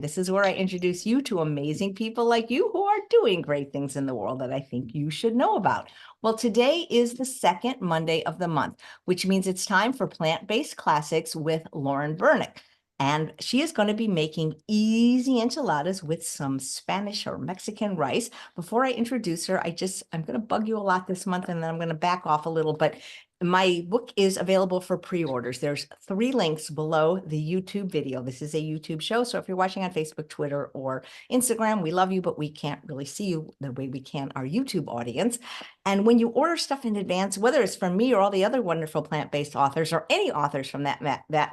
This is where I introduce you to amazing people like you who are doing great things in the world that I think you should know about. Well, today is the second Monday of the month, which means it's time for Plant-Based Classics with Lauren Bernick. And she is going to be making easy enchiladas with some Spanish or Mexican rice. Before I introduce her, I'm going to bug you a lot this month, and then I'm going to back off a little, but my book is available for pre-orders. There's 3 links below the YouTube video. This is a YouTube show, so if you're watching on Facebook, Twitter, or Instagram, we love you, but we can't really see you the way we can our YouTube audience. And when you order stuff in advance, whether it's from me or all the other wonderful plant-based authors or any authors from that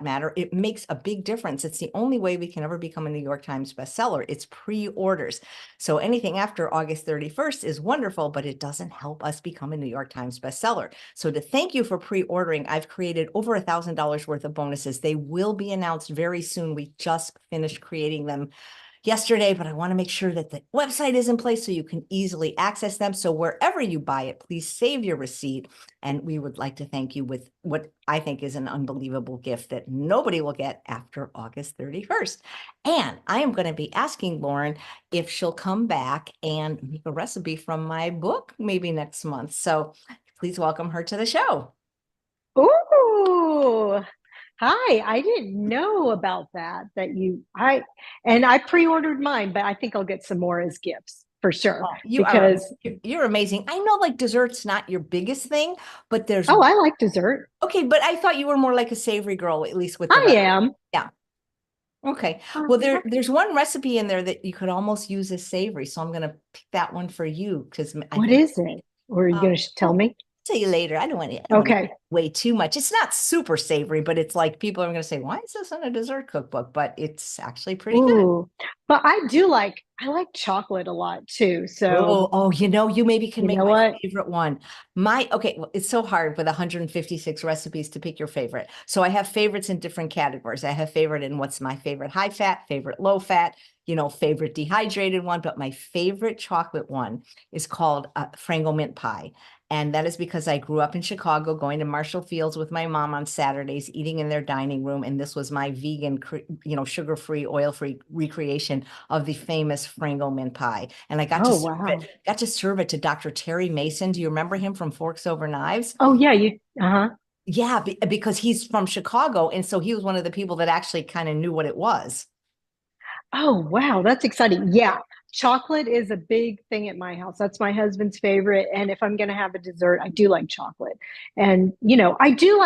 matter, it makes a big difference. It's the only way we can ever become a New York Times bestseller. It's pre-orders. So anything after August 31st is wonderful, but it doesn't help us become a New York Times bestseller. So to thank you for pre-ordering, I've created over $1,000 worth of bonuses. They will be announced very soon. We just finished creating them yesterday, but I want to make sure that the website is in place so you can easily access them. So wherever you buy it, please save your receipt. And we would like to thank you with what I think is an unbelievable gift that nobody will get after August 31st. And I am going to be asking Lauren if she'll come back and make a recipe from my book maybe next month. So please welcome her to the show. Ooh, hi. I didn't know about I pre-ordered mine, but I think I'll get some more as gifts for sure. Oh, Because you're amazing. I know like dessert's not your biggest thing, but there's I like dessert. okay, but I thought you were more like a savory girl, at least with the I rest. am. Yeah. Okay. Uh, Well, there's one recipe in there that you could almost use as savory, so I'm gonna pick that one for you because I what think is it? Or are you going to tell well, me? tell you later. I don't want to Okay. give away too much. It's not super savory, but it's like people are going to say, why is this in a dessert cookbook? But it's actually pretty good. Ooh, but I like chocolate a lot too. So Oh, you maybe can you make know my what? favorite one. Okay, well, it's so hard with 156 recipes to pick your favorite. So I have favorites in different categories. I have favorite in what's my favorite high fat, favorite low fat, favorite dehydrated one, but my favorite chocolate one is called Frango Mint Pie. And that is because I grew up in Chicago, going to Marshall Fields with my mom on Saturdays, eating in their dining room. And this was my vegan, sugar-free, oil-free recreation of the famous Frango Mint Pie. And I Oh, wow. got to serve it to Dr. Terry Mason. Do you remember him from Forks Over Knives? Oh, yeah, uh-huh. Yeah, because he's from Chicago. And so he was one of the people that actually kind of knew what it was. Oh, wow, that's exciting. Yeah, chocolate is a big thing at my house. That's my husband's favorite. And if I'm going to have a dessert, I do like chocolate. And, I do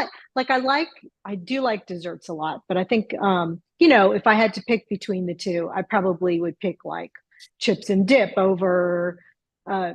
like desserts a lot, but I think, if I had to pick between the two, I probably would pick like chips and dip over uh,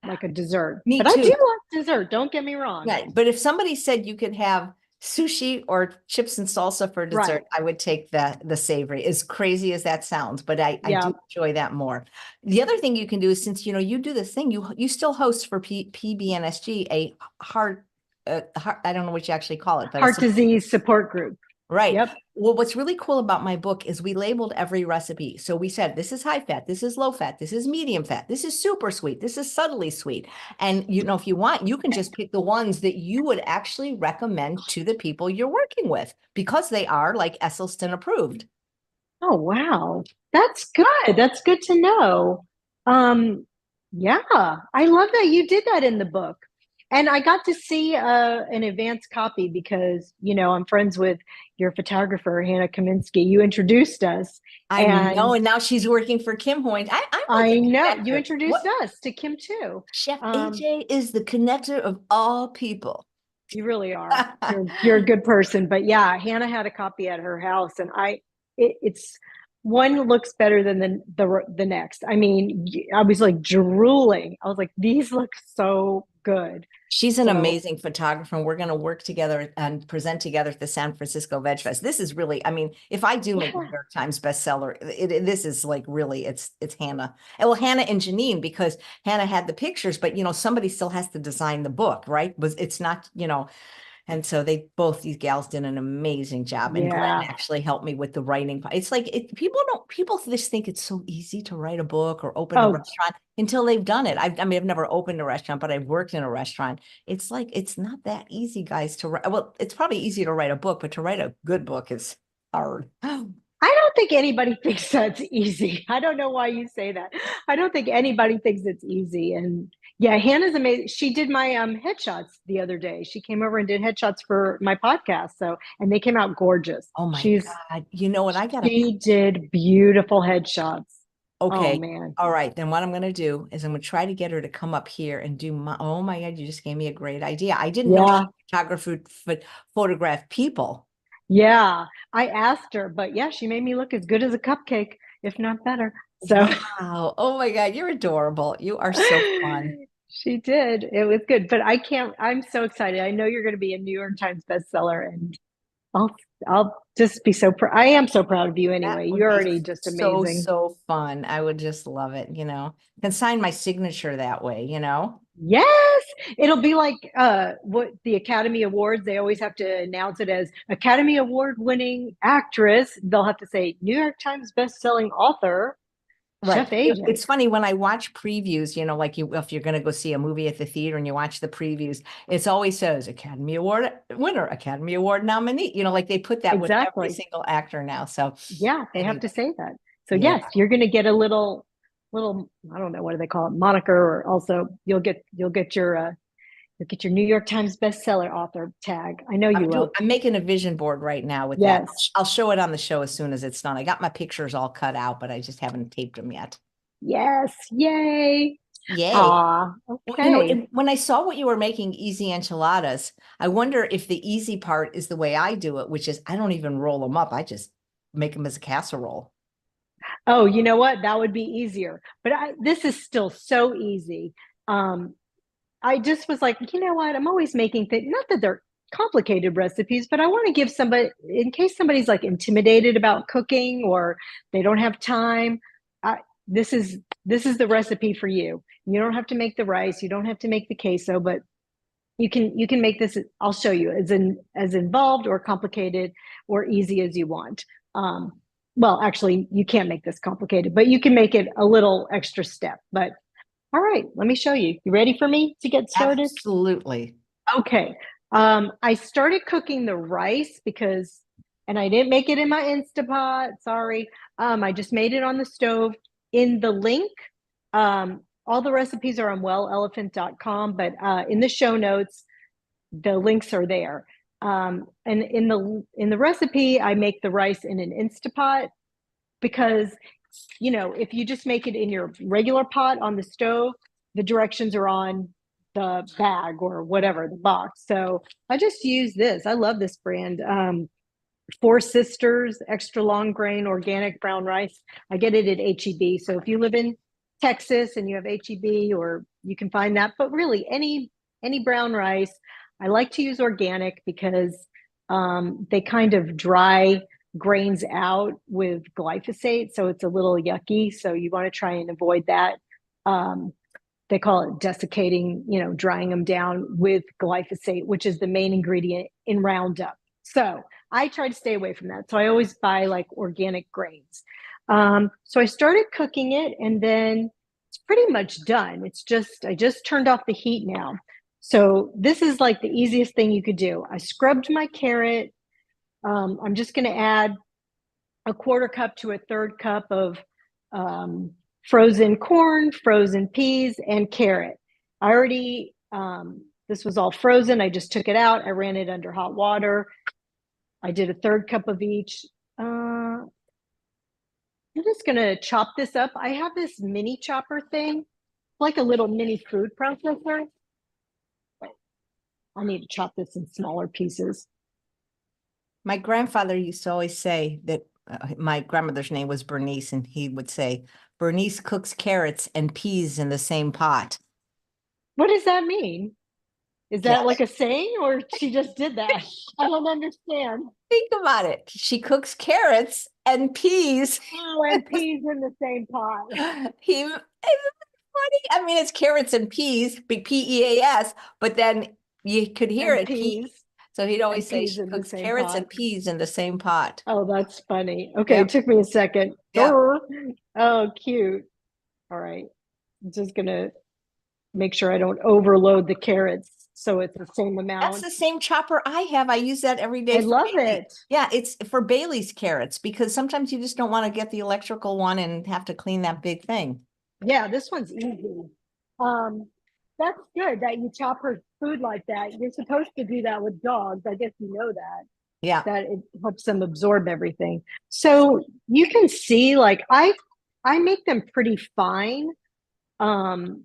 like a dessert. Me But I do too. like dessert. Don't get me wrong. Right. But if somebody said you could have sushi or chips and salsa for dessert, Right. I would take the savory, as crazy as that sounds, but I Yeah. do enjoy that more. The other thing you can do is, since you do this thing, you still host for PBNSG a heart, I don't know what you actually call it, but it's Heart disease support group. right. Yep. Well, what's really cool about my book is we labeled every recipe. So we said, this is high fat, this is low fat, this is medium fat, this is super sweet, this is subtly sweet. And, if you want, you can just pick the ones that you would actually recommend to the people you're working with because they are like Esselstyn approved. Oh, wow. That's good. That's good to know. Yeah, I love that you did that in the book. And I got to see an advanced copy because, I'm friends with your photographer, Hannah Kaminsky. You introduced us. I know. And And now she's working for Kim Hoynes. I'm like I a know you connector. introduced What us to Kim too. Chef Um, AJ is the connector of all people. You really are. You're a good person. But yeah, Hannah had a copy at her house, and it's one looks better than the next. I mean, I was like drooling. I was like, these look so good. She's an So amazing photographer, and we're going to work together and present together at the San Francisco Veg Fest. This is really, I mean, if I do make New yeah. York Times bestseller, this is like really, it's Hannah. And well, Hannah and Janine, because Hannah had the pictures, but somebody still has to design the book, right? It's not, and so these gals did an amazing job. And Glenn Yeah. actually helped me with the writing. It's like people just think it's so easy to write a book or open a Oh, restaurant until they've done it. I mean, I've never opened a restaurant, but I've worked in a restaurant. It's like, it's not that easy, guys, to write. Well, it's probably easy to write a book, but to write a good book is hard. I don't think anybody thinks that's easy. I don't know why you say that. I don't think anybody thinks it's easy. And yeah, Hannah's amazing. She did my headshots the other day. She came over and did headshots for my podcast. So, and they came out gorgeous. Oh my She's God. You know what? I gotta, she did beautiful headshots. Oh okay. man. All right. Then what I'm gonna do is I'm gonna try to get her to come up here and do my, oh my God, you just gave me a great idea. I didn't know Yeah. she photographer photograph people. Yeah. I asked her, but yeah, she made me look as good as a cupcake, if not better. So Wow. Oh my God, you're adorable. You are so fun. she did. It was good, but I can't. I'm so excited. I know you're going to be a New York Times bestseller, and I'll I'll just be so proud. I am so proud of you That anyway. would You're be already just so, amazing. so fun. I would just love it, Can sign my signature that way. Yes, it'll be like what the Academy Awards. They always have to announce it as Academy Award winning actress. They'll have to say New York Times bestselling author, Right. chef agent. It's funny when I watch previews, like if you're going to go see a movie at the theater and you watch the previews, it's always says Academy Award winner, Academy Award nominee. Like they put that with every Exactly. single actor now. So Yeah, they have anyway, to say that. So yeah. yes, you're going to get a little I don't know what do they call it, moniker, or also you'll get your New York Times bestseller author tag. I know you will. I'm making a vision board right now with that. Yes. I'll show it on the show as soon as it's done. I got my pictures all cut out, but I just haven't taped them yet. Yes. Yay. Yay. Ah, Well, okay. when I saw what you were making easy enchiladas, I wonder if the easy part is the way I do it, which is I don't even roll them up. I just make them as a casserole. Oh, you know what? That would be easier. But this is still so easy. Um, I just was like, you know what? I'm always making things, not that they're complicated recipes, but I want to give somebody, in case somebody's like intimidated about cooking or they don't have time. I, this is the recipe for you. You don't have to make the rice, you don't have to make the queso, but you can make this. I'll show you as involved or complicated or easy as you want. Well, actually, you can't make this complicated, but you can make it a little extra step. But all right, let me show you. You ready for me to get started? Absolutely. Okay. I started cooking the rice and I didn't make it in my Instapot. Sorry. I just made it on the stove. In the link, all the recipes are on wellelephant.com, but in the show notes, the links are there. And in the recipe, I make the rice in an Instapot because if you just make it in your regular pot on the stove, the directions are on the bag or whatever, the box. So I just use this. I love this brand. Four Sisters extra long grain organic brown rice. I get it at HEB. So if you live in Texas and you have HEB, or you can find that, but really any brown rice. I like to use organic because they kind of dry grains out with glyphosate, so it's a little yucky. So you want to try and avoid that. They call it desiccating, drying them down with glyphosate, which is the main ingredient in Roundup. So I try to stay away from that. So I always buy like organic grains. So I started cooking it, and then it's pretty much done. I just turned off the heat now. So this is like the easiest thing you could do. I scrubbed my carrot. I'm just going to add a quarter cup to a third cup of frozen corn, frozen peas, and carrot. I already, this was all frozen. I just took it out. I ran it under hot water. I did a third cup of each. I'm just going to chop this up. I have this mini chopper thing, like a little mini food processor. I need to chop this in smaller pieces. My grandfather used to always say that my grandmother's name was Bernice, and he would say, Bernice cooks carrots and peas in the same pot. What does that mean? Is Get that like a saying, or she just did that? I don't understand. Think about it. She cooks carrots and peas. Oh, and peas in the same pot. It's funny. I mean, it's carrots and peas, big Peas, but then you could hear And it. peas. So he'd always And say peas she in the cooks same carrots pot. and peas in the same pot. Oh, that's funny. Okay, Yep. it took me a second. Yep. Oh, cute. All right. I'm just gonna make sure I don't overload the carrots So it's the same That's amount. the same chopper I have. I use that every day I for love Bailey. it. Yeah, it's for Bailey's carrots because sometimes you just don't want to get the electrical one and have to clean that big thing. Yeah, this one's easy. Um, that's good that you chop her food like that. You're supposed to do that with dogs. I guess you know that. Yeah. That it helps them absorb everything. So you can see, like I make them pretty fine, um,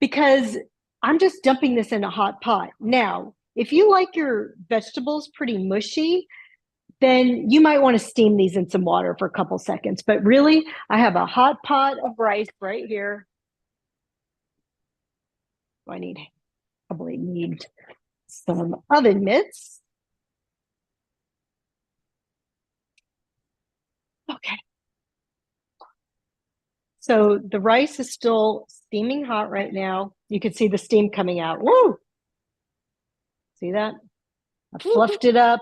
because I'm just dumping this in a hot pot. Now, if you like your vegetables pretty mushy, then you might want to steam these in some water for a couple seconds. But really, I have a hot pot of rice right here. I probably need some oven mitts. Okay. So the rice is still steaming hot right now. You can see the steam coming out. Woo! See that? I fluffed it up.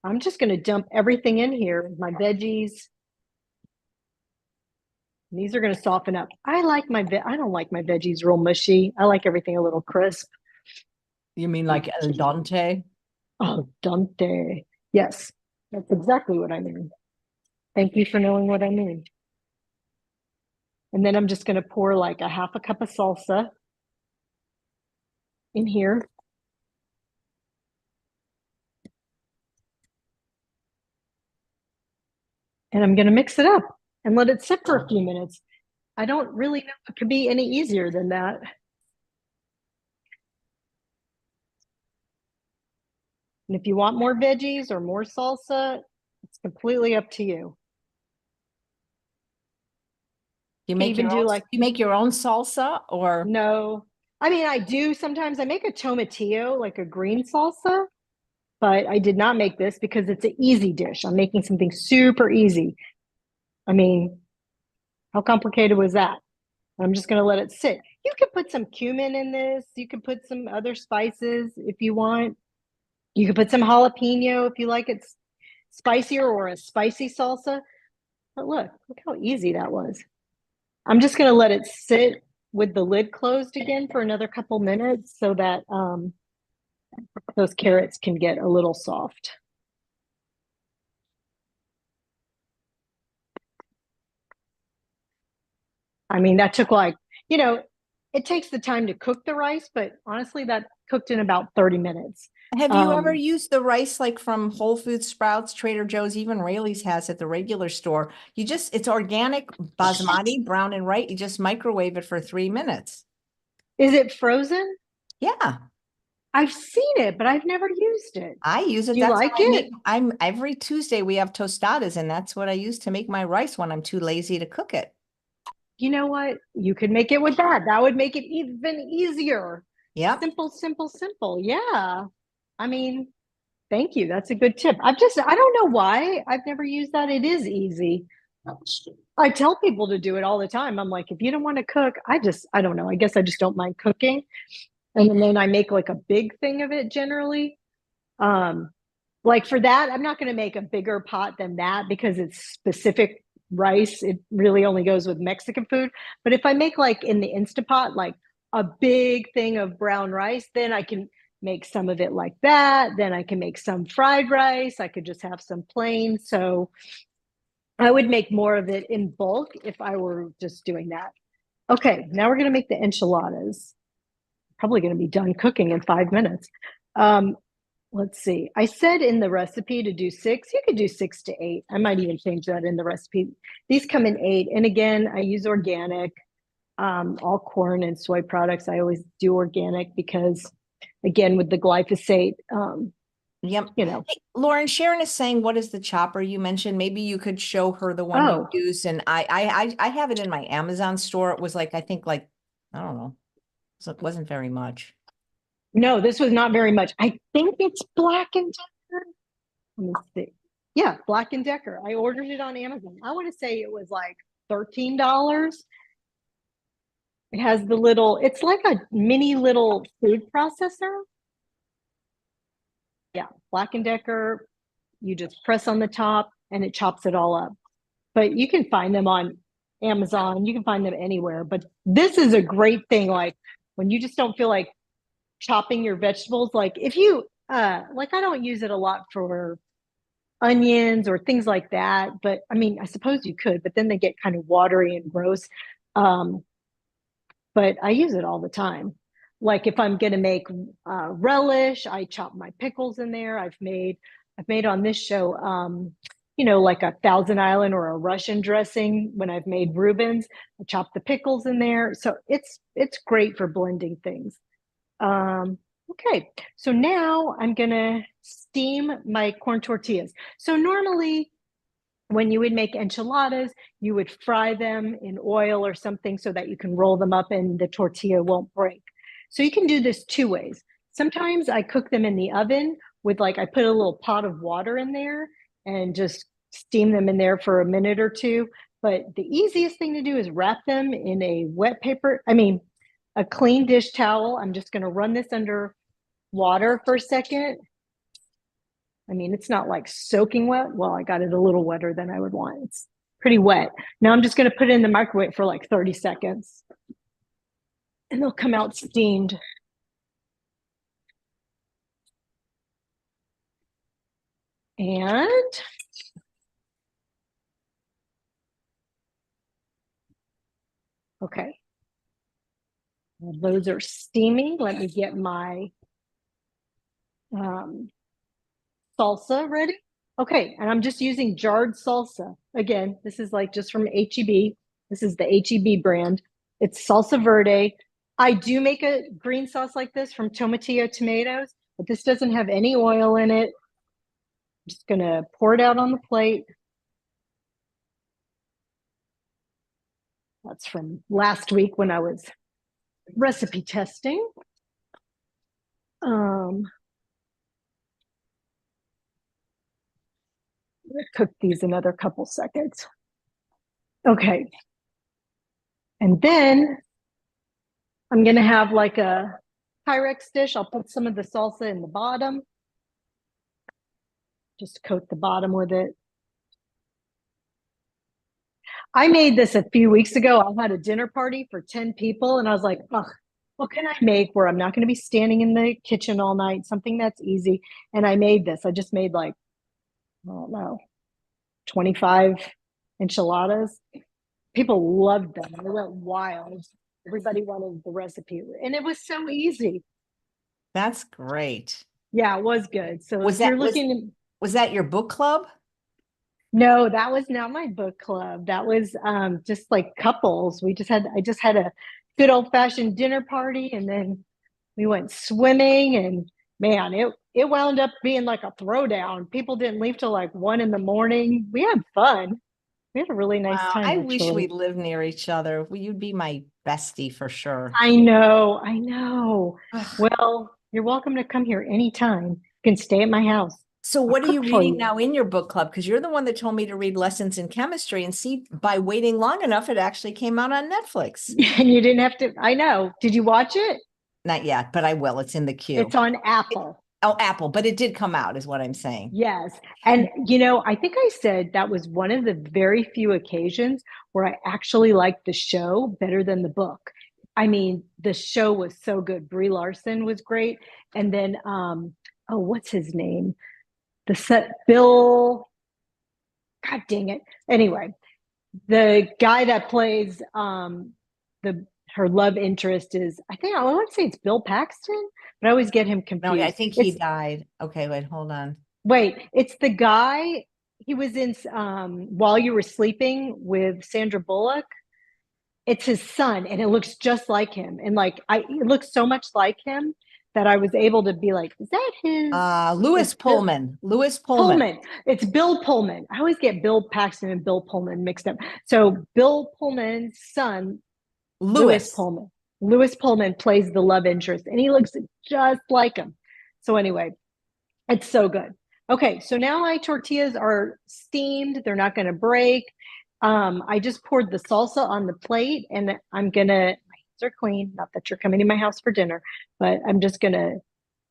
I'm just going to dump everything in here, my veggies. These are going to soften up. I don't like my veggies real mushy. I like everything a little crisp. You mean like el dente? Oh, dante. Yes, that's exactly what I mean. Thank you for knowing what I mean. And then I'm just going to pour like a half a cup of salsa in here. And I'm going to mix it up and let it sit for a few minutes. I don't really know if it could be any easier than that. And if you want more veggies or more salsa, it's completely up to you. You Can make even your do own, like, you make your own salsa or no. I mean, I do sometimes. I make a tomatillo, like a green salsa, but I did not make this because it's an easy dish. I'm making something super easy. I mean, how complicated was that? I'm just going to let it sit. You could put some cumin in this. You could put some other spices if you want. You could put some jalapeno if you like it spicier or a spicy salsa. But look how easy that was. I'm just going to let it sit with the lid closed again for another couple minutes so that those carrots can get a little soft. I mean, that took like, it takes the time to cook the rice, but honestly, that cooked in about 30 minutes. have you ever used the rice like from Whole Foods, Sprouts, Trader Joe's, even Rayleigh's has at the regular store? It's organic basmati, brown and white. You just microwave it for 3 minutes. Is it frozen? Yeah, I've seen it, but I've never used it. I use it. Do you That's how like I it? make, every Tuesday we have tostadas and that's what I use to make my rice when I'm too lazy to cook it. You know what? You could make it with that. That would make it even easier. Yep. Simple, simple, simple. Yeah. I mean, thank you. That's a good tip. I don't know why I've never used that. It is easy. I tell people to do it all the time. I'm like, if you don't want to cook, I don't know. I guess I just don't mind cooking. And then I make like a big thing of it generally. Um, like for that, I'm not going to make a bigger pot than that because it's specific rice. It really only goes with Mexican food. But if I make like in the Instapot, like a big thing of brown rice, then I can make some of it like that. Then I can make some fried rice. I could just have some plain. So I would make more of it in bulk if I were just doing that. Okay, now we're going to make the enchiladas. Probably going to be done cooking in 5 minutes. Um, let's see. I said in the recipe to do 6. You could do 6 to 8. I might even change that in the recipe. These come in 8. And again, I use organic, all corn and soy products. I always do organic because, again, with the glyphosate, Yep. you know. Hey, Lauren, Sharon is saying, what is the chopper you mentioned? Maybe you could show her the one you Oh, use. And I have it in my Amazon store. It was like, I think like, I don't know. So it wasn't very much. no, this was not very much. I think it's Black and Decker. Let me see. Yeah, Black and Decker. I ordered it on Amazon. I want to say it was like $13. It has it's like a mini little food processor. Yeah, Black and Decker. You just press on the top and it chops it all up. But you can find them on Amazon. You can find them anywhere. But this is a great thing. Like when you just don't feel like chopping your vegetables. Like if you, like I don't use it a lot for onions or things like that, but I mean, I suppose you could, but then they get kind of watery and gross. Um, but I use it all the time. Like if I'm going to make relish, I chop my pickles in there. I've made on this show, like a Thousand Island or a Russian dressing. When I've made Reubens, I chop the pickles in there. So it's great for blending things. Okay, so now I'm gonna steam my corn tortillas. So normally when you would make enchiladas, you would fry them in oil or something so that you can roll them up and the tortilla won't break. So you can do this two ways. Sometimes I cook them in the oven with I put a little pot of water in there and just steam them in there for a minute or two. But the easiest thing to do is wrap them in a wet paper, a clean dish towel. I'm just going to run this under water for a second. It's not like soaking wet. Well, I got it a little wetter than I would want. It's pretty wet. Now I'm just going to put it in the microwave for like 30 seconds and they'll come out steamed. And okay, well, those are steaming. Let me get my salsa ready. Okay, and I'm just using jarred salsa. Again, this is just from HEB. This is the HEB brand. It's salsa verde. I do make a green sauce like this from tomatillo tomatoes, but this doesn't have any oil in it. I'm just gonna pour it out on the plate. That's from last week when I was recipe testing. Cook these another couple seconds. Okay. And then I'm going to have like a Pyrex dish. I'll put some of the salsa in the bottom. Just coat the bottom with it. I made this a few weeks ago. I had a dinner party for 10 people and I was like, ugh, what can I make where I'm not going to be standing in the kitchen all night? Something that's easy. And I made this. I just made I don't know, 25 enchiladas. People loved them. They went wild. Everybody wanted the recipe. And it was so easy. That's great. Yeah, it was good. So Was if you're that looking, was that your book club? no, that was not my book club. That was just like couples. I just had a good old fashioned dinner party and then we went swimming and man, it wound up being like a throwdown. People didn't leave till like 1 a.m. We had fun. We had a really nice Wow, time I wish we actually. lived near each other. Well, you'd be my bestie for sure. I know, I know. Ugh. Well, you're welcome to come here anytime. You can stay at my house. So I'll what are you cook for reading you. now in your book club? Because you're the one that told me to read Lessons in Chemistry and see by waiting long enough, it actually came out on Netflix. And you didn't have to, I know. Did you watch it? Not yet, but I will. It's in the queue. It's on Apple. Oh, Apple, but it did come out, is what I'm saying. Yes. And, I think I said that was one of the very few occasions where I actually liked the show better than the book. The show was so good. Brie Larson was great. And then, what's his name? Bill, God dang it. Anyway, the guy that plays the her love interest is I want to say it's Bill Paxton, but I always get him No, I confused. think he died. Okay, wait, hold on. It's the guy he was in While You Were Sleeping with Sandra Bullock. It's his son, and it looks just like him. And it looks so much like him that I was able to be like, is that his? Lewis Pullman. Lewis Pullman. Pullman. It's Bill Pullman. I always get Bill Paxton and Bill Pullman mixed up. So Bill Pullman's son, Lewis Lewis. Pullman. Lewis Pullman plays the love interest, and he looks just like him. So anyway, it's so good. Okay, so now my tortillas are steamed. They're not going to break. I just poured the salsa on the plate, and I'm gonna. My hands are clean. Not that you're coming to my house for dinner, but I'm just gonna.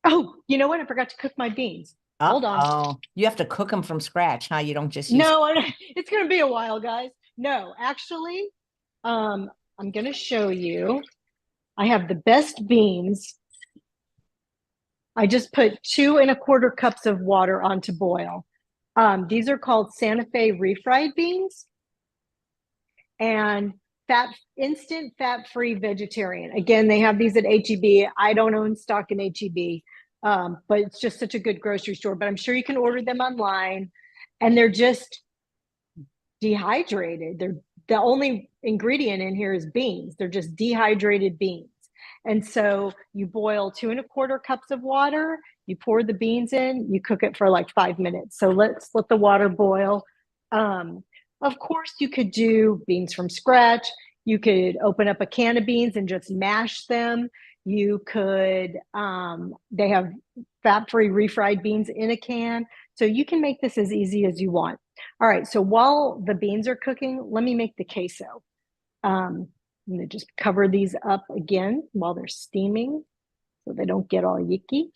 Oh, you know what? I forgot to cook my beans. Hold on. Oh, you have to cook them from scratch, huh? You don't just use. No, it's gonna be a while, guys. No, actually, I'm gonna show you. I have the best beans I just put 2¼ cups of water on to boil. These are called Santa Fe refried beans, and instant fat-free vegetarian. Again, they have these at HEB. I don't own stock in HEB, but it's just such a good grocery store. But I'm sure you can order them online, and they're just dehydrated. They're the only ingredient in here is beans. They're just dehydrated beans. And so you boil 2¼ cups of water, you pour the beans in, you cook it for like 5 minutes. So let's let the water boil. Of course, you could do beans from scratch. You could open up a can of beans and just mash them. You could, they have fat-free refried beans in a can. So you can make this as easy as you want. All right, so while the beans are cooking, let me make the queso. I'm gonna just cover these up again while they're steaming so they don't get all yicky.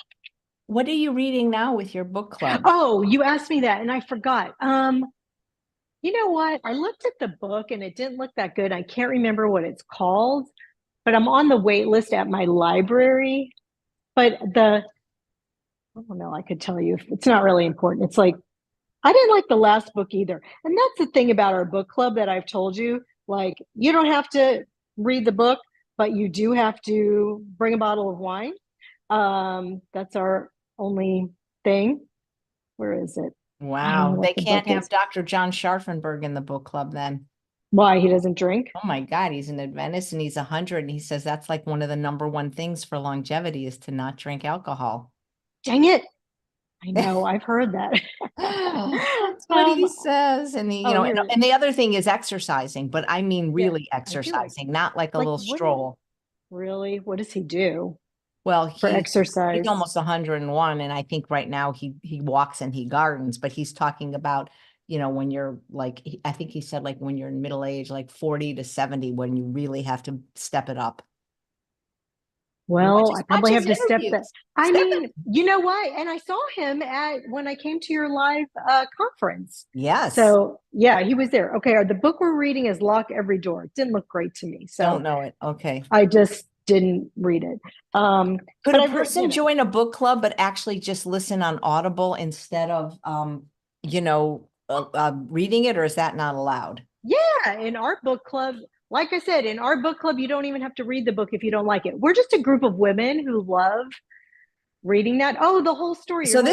What are you reading now with your book club? Oh, you asked me that and I forgot. You know what? I looked at the book and it didn't look that good. I can't remember what it's called, but I'm on the wait list at my library. But I don't know, I could tell you if it's not really important. It's like, I didn't like the last book either. And that's the thing about our book club that I've told you. Like, you don't have to read the book, but you do have to bring a bottle of wine. That's our only thing. Where is it? I don't know Wow, what they the can't book have is. Dr. John Scharfenberg in the book club then. Why he doesn't drink? Oh my God, he's an Adventist and he's 100, and he says that's like one of the number one things for longevity is to not drink alcohol. Dang it. I know, I've heard that. That's what he says. And Oh, here. and the other thing is exercising, but I mean Yeah, really I do exercising, not like a like little what stroll. really? What does he do Well, for he's exercise? almost 101, and I think right now he walks and he gardens, but he's talking about, when you're like, I think he said like when you're in middle age, like 40 to 70, when you really have to step it up. Well, I Just watch probably his have to step that. interviews. I Step mean, it. you know what? And I saw him at when I came to your live conference. Yes. So yeah, he was there. Okay, the book we're reading is Lock Every Door. It didn't look great to me, Don't so know it. Okay. I just didn't read it. Could But a I read, person join a book club but actually just listen on Audible instead of reading it, or is that not allowed? yeah, in our book club, like I said, in our book club, you don't even have to read the book if you don't like it. We're just a group of women who love reading that. Oh, the whole story. You're So holding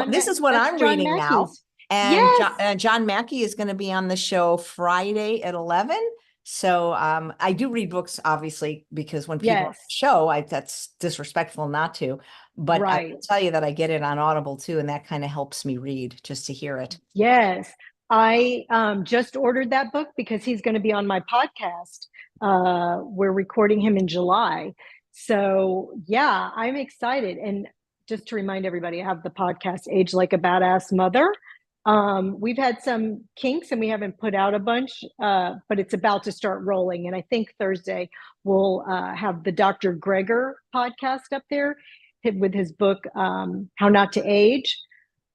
up this is what That's I'm John reading now. Mackey's. And Yes. John Mackey is going to be on the show Friday at 11. So I do read books, obviously, because when people Yes. show, that's disrespectful not to. But I Right. will tell you that I get it on Audible too, and that kind of helps me read just to hear it. Yes. I just ordered that book because he's going to be on my podcast. We're recording him in July. So, yeah, I'm excited. And just to remind everybody, I have the podcast Age Like a Badass Mother. We've had some kinks and we haven't put out a bunch, but it's about to start rolling. And I think Thursday we'll have the Dr. Greger podcast up there with his book, How Not to Age.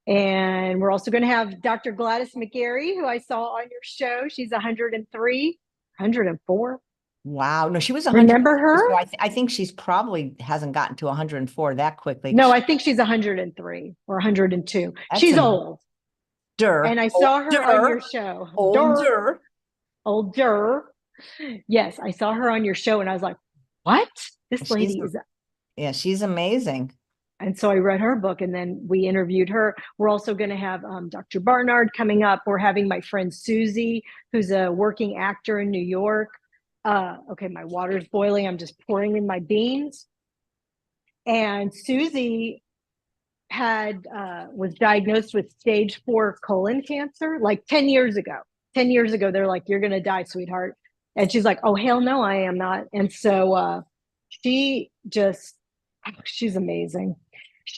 And we're also going to have Dr. Gladys McGarry, who I saw on your show. She's 103, 104. Wow. No, she was 100. Remember her? So I think she's probably hasn't gotten to 104 that quickly. No, I think she's 103 or 102. That's She's old. And I saw her on your show. Older. Older. Yes, I saw her on your show and I was like, what? This lady is. Yeah, she's amazing. And so I read her book and then we interviewed her. We're also going to have Dr. Barnard coming up. We're having my friend Susie, who's a working actor in New York. Okay, my water's boiling. I'm just pouring in my beans. And Susie was diagnosed with stage 4 colon cancer like 10 years ago. 10 years ago, they're like, you're going to die, sweetheart. And she's like, oh, hell no, I am not. And so she's amazing.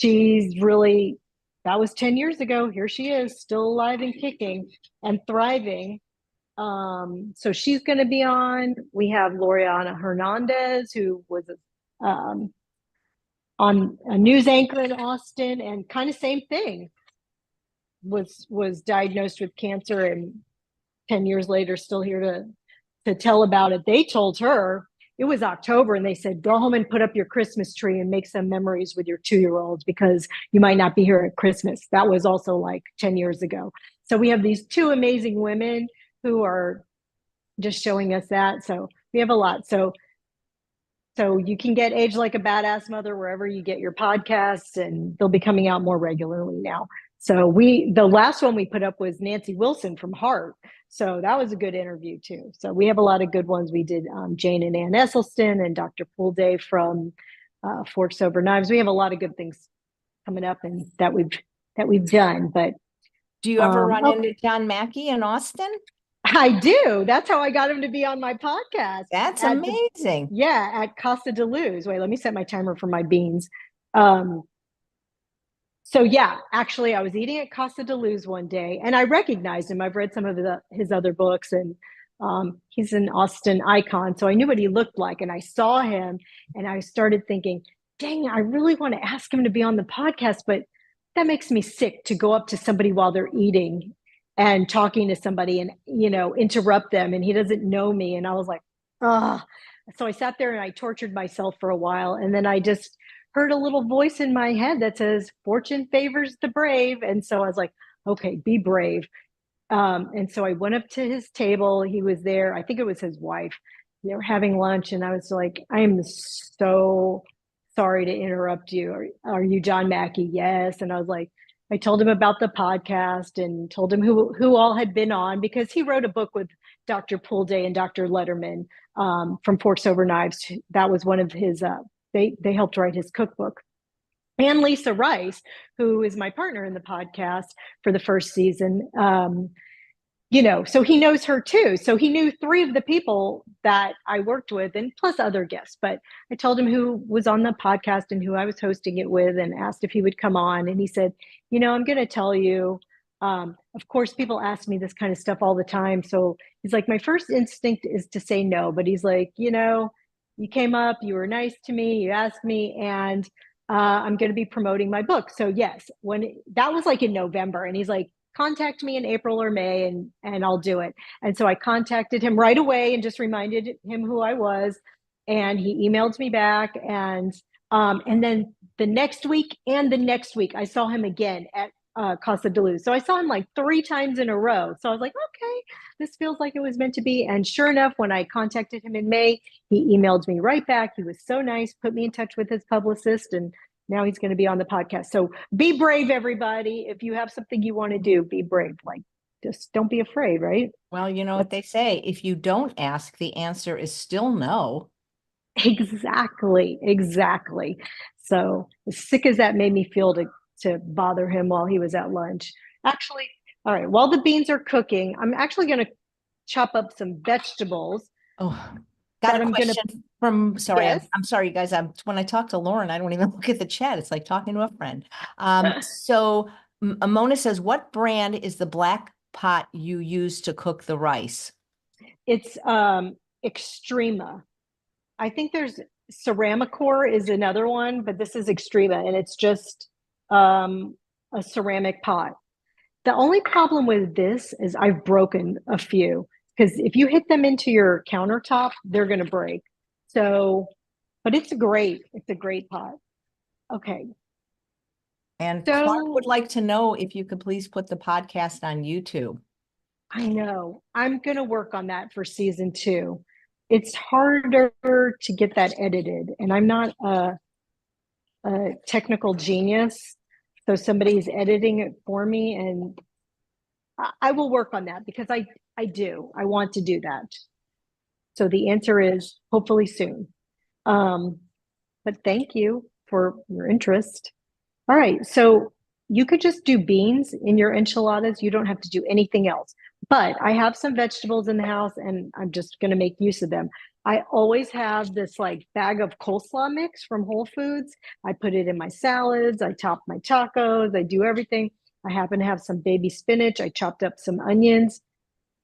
That was 10 years ago. Here she is, still alive and kicking and thriving. So she's going to be on. We have Loriana Hernandez, who was on a news anchor in Austin, and kind of same thing. Was diagnosed with cancer, and 10 years later, still here to tell about it. They told her it was October, and they said, go home and put up your Christmas tree and make some memories with your 2-year-olds because you might not be here at Christmas. That was also like 10 years ago. So we have these two amazing women who are just showing us that. So we have a lot. So you can get Age Like a Badass Mother wherever you get your podcasts, and they'll be coming out more regularly now. So the last one we put up was Nancy Wilson from Heart. So that was a good interview too. So we have a lot of good ones. We did Jane and Ann Esselstyn and Dr. Poolday from Forks Over Knives. We have a lot of good things coming up and that we've done. But do you ever run into John Mackey in Austin? I do. That's how I got him to be on my podcast. That's amazing. At Casa de Luz. Wait, let me set my timer for my beans. So yeah, actually, I was eating at Casa de Luz one day, and I recognized him. I've read some of his other books, and he's an Austin icon, so I knew what he looked like. And I saw him, and I started thinking, dang, I really want to ask him to be on the podcast, but that makes me sick to go up to somebody while they're eating and talking to somebody and, interrupt them, and he doesn't know me. And I was like, ah. So I sat there and I tortured myself for a while, and then I just heard a little voice in my head that says, fortune favors the brave. And so I was like, okay, be brave. And so I went up to his table. He was there. I think it was his wife. They were having lunch, and I was like, I am so sorry to interrupt you. Are you John Mackey? Yes. And I was like, I told him about the podcast and told him who all had been on, because he wrote a book with Dr. Poolday and Dr. Letterman from Forks Over Knives. That was one of his, they helped write his cookbook. And Lisa Rice, who is my partner in the podcast for the first season, so he knows her too. So he knew 3 of the people that I worked with, and plus other guests. But I told him who was on the podcast and who I was hosting it with, and asked if he would come on. And he said, I'm going to tell you, of course, people ask me this kind of stuff all the time. So he's like, my first instinct is to say no. But he's like, you came up, you were nice to me, you asked me, and I'm going to be promoting my book. So yes, that was like in November, and he's like, contact me in April or May and I'll do it. And so I contacted him right away and just reminded him who I was. And he emailed me back. And then the next week I saw him again at Casa de Luz. So I saw him like 3 times in a row. So I was like, okay, this feels like it was meant to be. And sure enough, when I contacted him in May, he emailed me right back. He was so nice, put me in touch with his publicist, and now he's going to be on the podcast. So be brave, everybody. If you have something you want to do, be brave. Like, just don't be afraid, right? Well, you know what they say, if you don't ask, the answer is still no. Exactly. So as sick as that made me feel to bother him while he was at lunch. Actually, all right, while the beans are cooking, I'm actually going to chop up some vegetables. Oh, got a question sorry, Yes. I'm sorry, guys. When I talk to Lauren, I don't even look at the chat. It's like talking to a friend. So Mona says, what brand is the black pot you use to cook the rice? It's Extrema. I think there's Ceramicor is another one, but this is Extrema, and it's just a ceramic pot. The only problem with this is I've broken a few, because if you hit them into your countertop, they're going to break. So, but it's a great pot. Okay. And Clark would like to know if you could please put the podcast on YouTube. I know. I'm going to work on that for season 2. It's harder to get that edited, and I'm not a technical genius. So somebody's editing it for me, and I will work on that, because I want to do that. So the answer is hopefully soon. But thank you for your interest. All right. So you could just do beans in your enchiladas. You don't have to do anything else. But I have some vegetables in the house, and I'm just going to make use of them. I always have this like bag of coleslaw mix from Whole Foods. I put it in my salads. I top my tacos. I do everything. I happen to have some baby spinach. I chopped up some onions,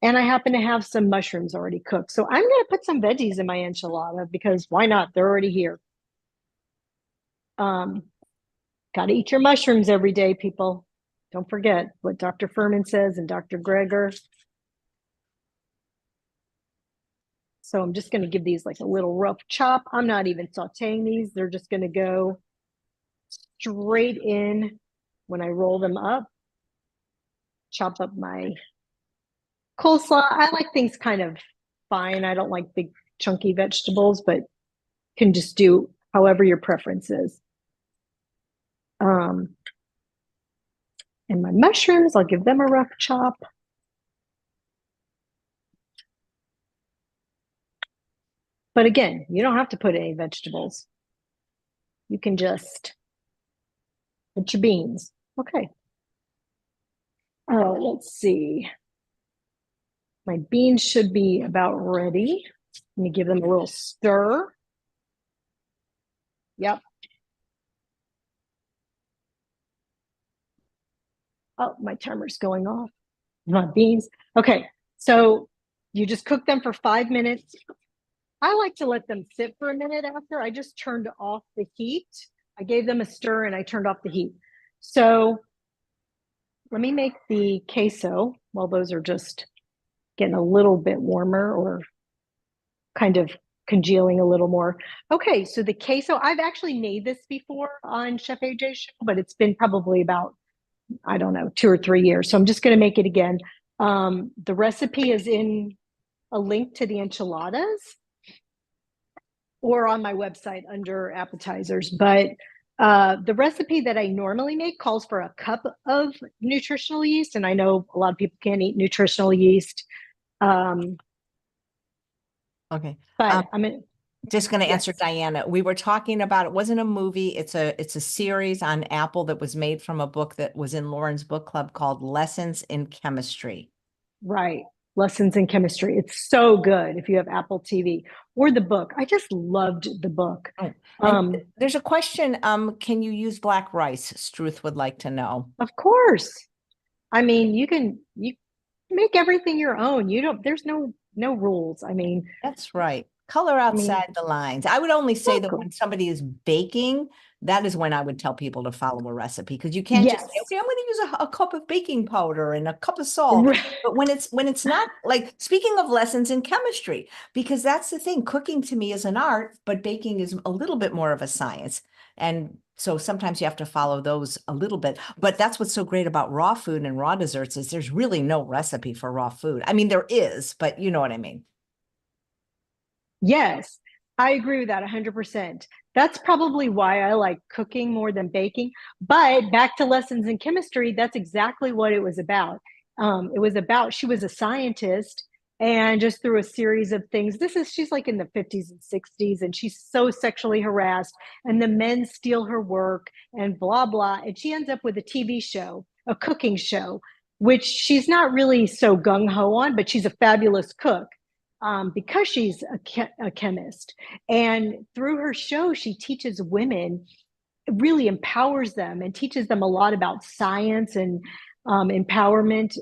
and I happen to have some mushrooms already cooked. So I'm going to put some veggies in my enchilada, because why not? They're already here. Got to eat your mushrooms every day, people. Don't forget what Dr. Furman says and Dr. Greger. So I'm just going to give these like a little rough chop. I'm not even sauteing these. They're just going to go straight in when I roll them up. Chop up my coleslaw. I like things kind of fine. I don't like big chunky vegetables, but can just do however your preference is. And my mushrooms, I'll give them a rough chop. But again, you don't have to put any vegetables. You can just put your beans. Okay. Let's see. My beans should be about ready. Let me give them a little stir. Yep. Oh, my timer's going off. My beans. Okay, so you just cook them for 5 minutes. I like to let them sit for a minute after. I just turned off the heat. I gave them a stir and I turned off the heat. So let me make the queso while those are just getting a little bit warmer or kind of congealing a little more. Okay, so the queso, I've actually made this before on Chef AJ's show, but it's been probably about, I don't know, 2 or 3 years. So I'm just going to make it again. The recipe is in a link to the enchiladas or on my website under appetizers. But the recipe that I normally make calls for a cup of nutritional yeast. And I know a lot of people can't eat nutritional yeast. Okay. But I'm just going to answer yes. Diana. We were talking about, it wasn't a movie. It's a series on Apple that was made from a book that was in Lauren's book club called Lessons in Chemistry. Right. Lessons in Chemistry. It's so good if you have Apple TV or the book. I just loved the book. Oh, there's a question. Can you use black rice? Struth would like to know. Of course. I mean, you make everything your own. There's no rules. I mean, That's right. Color outside the lines. I would only say that when somebody is baking, that is when I would tell people to follow a recipe, because you can't just say, yes. okay, I'm going to use a cup of baking powder and a cup of salt. Right. But when it's not, like, speaking of lessons in chemistry, because that's the thing, cooking to me is an art, but baking is a little bit more of a science. And so sometimes you have to follow those a little bit. But that's what's so great about raw food and raw desserts is there's really no recipe for raw food. I mean, there is, but you know what I mean. Yes, I agree with that 100%. That's probably why I like cooking more than baking. But back to Lessons in Chemistry, that's exactly what it was about. It was about, she was a scientist and just through a series of things. She's like in the 50s and 60s, and she's so sexually harassed, and the men steal her work and blah, blah. And she ends up with a TV show, a cooking show, which she's not really so gung ho on, but she's a fabulous cook. Because she's a chemist. And through her show, she teaches women, really empowers them and teaches them a lot about science and empowerment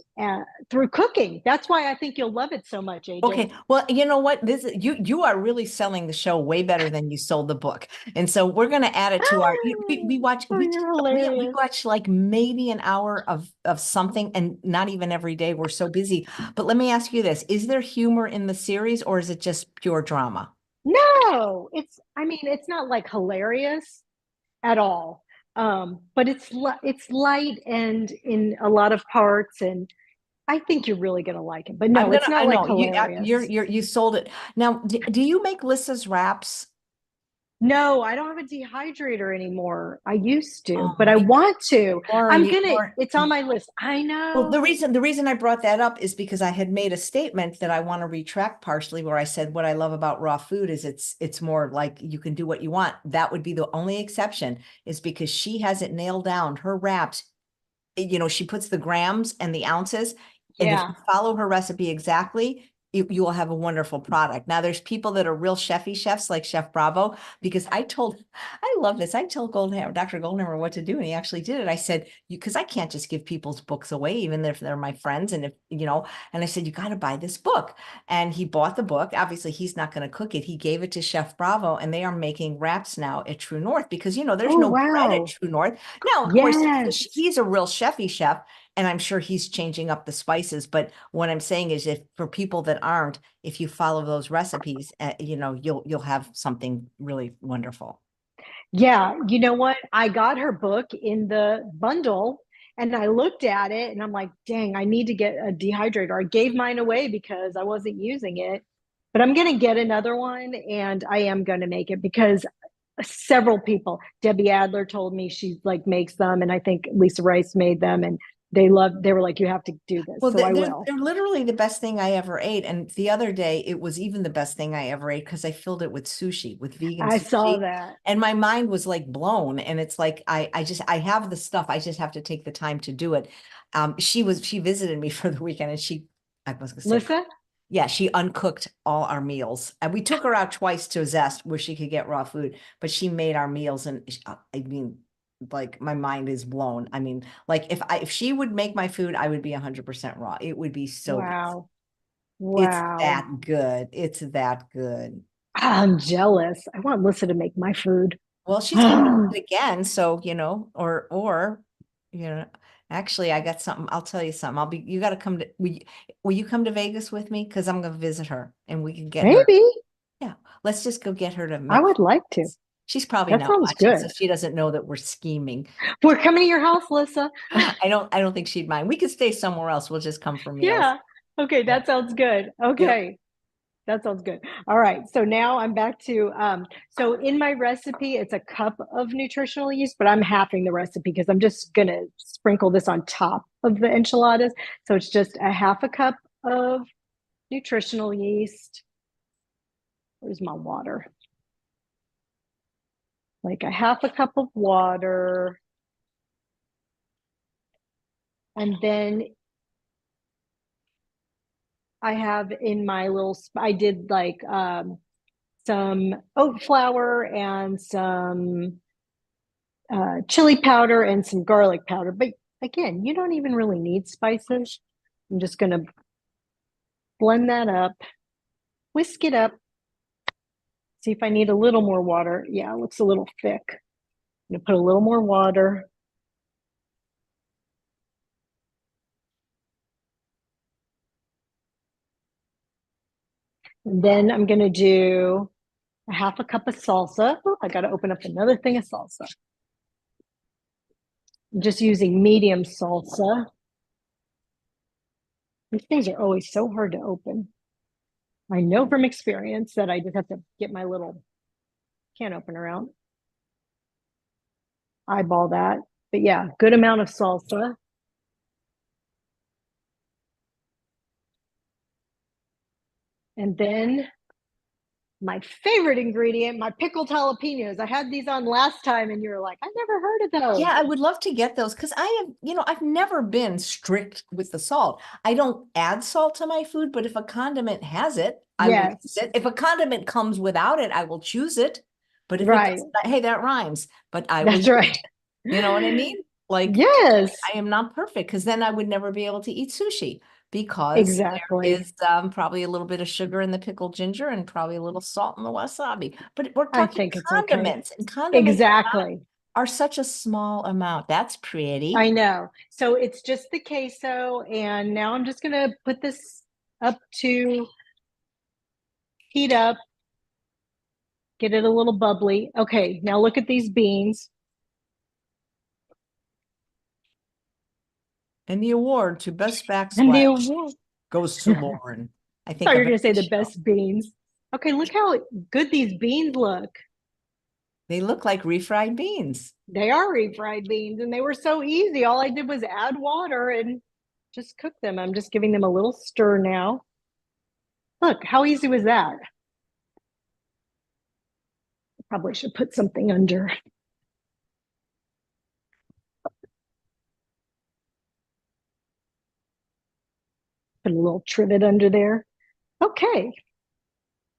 through cooking. That's why I think you'll love it so much, AJ. Okay, well, you know what? You are really selling the show way better than you sold the book, and so we're going to add it to our. We watch we watch like maybe an hour of something, and not even every day. We're so busy. But let me ask you this: is there humor in the series, or is it just pure drama? No, I mean, it's not like hilarious at all. But it's light and in a lot of parts, and I think you're really gonna like it. But no, it's not like hilarious. You sold it. Now, do you make Lissa's wraps? No, I don't have a dehydrator anymore. I used to, Oh, but I want to. Lauren, It's on my list. I well, know. the reason I brought that up is because I had made a statement that I want to retract partially, where I said what I love about raw food is it's more like you can do what you want. That would be the only exception, is because she has it nailed down. Her wraps, she puts the grams and the ounces, and if Yeah. you follow her recipe exactly, you will have a wonderful product. Now, there's people that are real chefy chefs like Chef Bravo, because I love this. I told Dr. Goldhammer what to do, and he actually did it. I said, because I can't just give people's books away, even if they're my friends. And and I said, you got to buy this book. And he bought the book. Obviously, he's not going to cook it. He gave it to Chef Bravo, and they are making wraps now at True North, because, there's Oh, no bread at wow. True North. Now, of course, Yes. he's a real chefy chef. And I'm sure he's changing up the spices. But what I'm saying is, if for people that aren't, if you follow those recipes, you'll have something really wonderful. Yeah, you know what? I got her book in the bundle and I looked at it and I'm like, dang, I need to get a dehydrator. I gave mine away because I wasn't using it, but I'm going to get another one and I am going to make it because several people, Debbie Adler told me she like makes them, and I think Lisa Rice made them, and they were like, you have to do this. Well, So I they're, will. they're literally the best thing I ever ate. And the other day, it was even the best thing I ever ate because I filled it with sushi, with vegan I saw sushi. that. And my mind was like blown. And it's like, I have the stuff. I just have to take the time to do it. She visited me for the weekend and I was gonna say, Lisa? yeah, she uncooked all our meals. And we took her out twice to Zest where she could get raw food, but she made our meals. And I mean, like my mind is blown. I mean, like if she would make my food, I would be 100% raw. It would be so good. Wow. It's Wow. that good. It's that good. I'm jealous. I want Lisa to make my food. Well, she's gonna do it again. So, you know, actually I got something. I'll tell you something. You gotta come to, will you come to Vegas with me? Because I'm gonna visit her and we can get her. Maybe. Yeah, let's just go get her to I make. would like to. She's probably That not sounds watching, so good. she doesn't know that we're scheming. We're coming to your house, Lisa. I don't think she'd mind. We could stay somewhere else. We'll just come for meals. Yeah. Okay, Yeah. that sounds good. Yep. Okay. That sounds good. All right. So now I'm back to so in my recipe, it's a cup of nutritional yeast, but I'm halving the recipe because I'm just gonna sprinkle this on top of the enchiladas. So it's just a half a cup of nutritional yeast. Where's my water? Like a half a cup of water. And then I have in my little, I did like some oat flour and some chili powder and some garlic powder. But again, you don't even really need spices. I'm just going to blend that up, whisk it up, see if I need a little more water. Yeah, it looks a little thick. I'm going to put a little more water. And then I'm going to do a half a cup of salsa. Oh, I got to open up another thing of salsa. I'm just using medium salsa. These things are always so hard to open. I know from experience that I just have to get my little can opener out. Eyeball that. But yeah, good amount of salsa. And then my favorite ingredient, my pickled jalapenos. I had these on last time and you were like, I never heard of those. Yeah, I would love to get those because I've never been strict with the salt. I don't add salt to my food, but if a condiment has it, I will use Yes, it. If a condiment comes without it, I will choose it. But if it right. doesn't, hey, that rhymes, but I will That's use right. it. You know what I mean? Like Yes, I am not perfect because then I would never be able to eat sushi because there exactly. is probably a little bit of sugar in the pickled ginger and probably a little salt in the wasabi. But we're I talking think it's okay. condiments, and condiments Exactly. are such a small amount. That's pretty. I know. So it's just the queso. And now I'm just going to put this up to heat up, get it a little bubbly. Okay, now look at these beans. And the award to best And the backsplash award. goes to I Lauren. I think thought you of were going to say every the show. best beans. Okay, look how good these beans look. They look like refried beans. They are refried beans and they were so easy. All I did was add water and just cook them. I'm just giving them a little stir now. Look, how easy was that? Probably should put something under. Put a little trivet under there. Okay,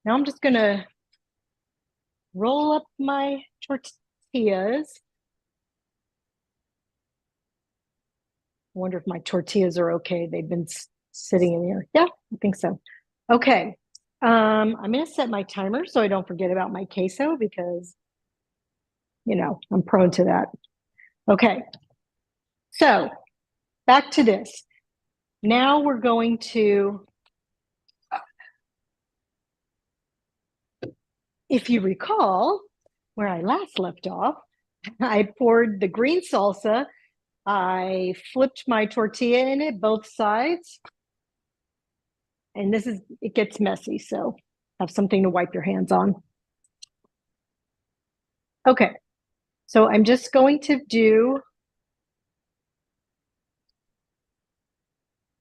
now I'm just going to roll up my tortillas. I wonder if my tortillas are okay. They've been sitting in here. Yeah, I think so. Okay. I'm going to set my timer so I don't forget about my queso because, I'm prone to that. Okay. So back to this. Now we're going to, if you recall where I last left off, I poured the green salsa. I flipped my tortilla in it, both sides. And it gets messy, so have something to wipe your hands on. Okay, so I'm just going to do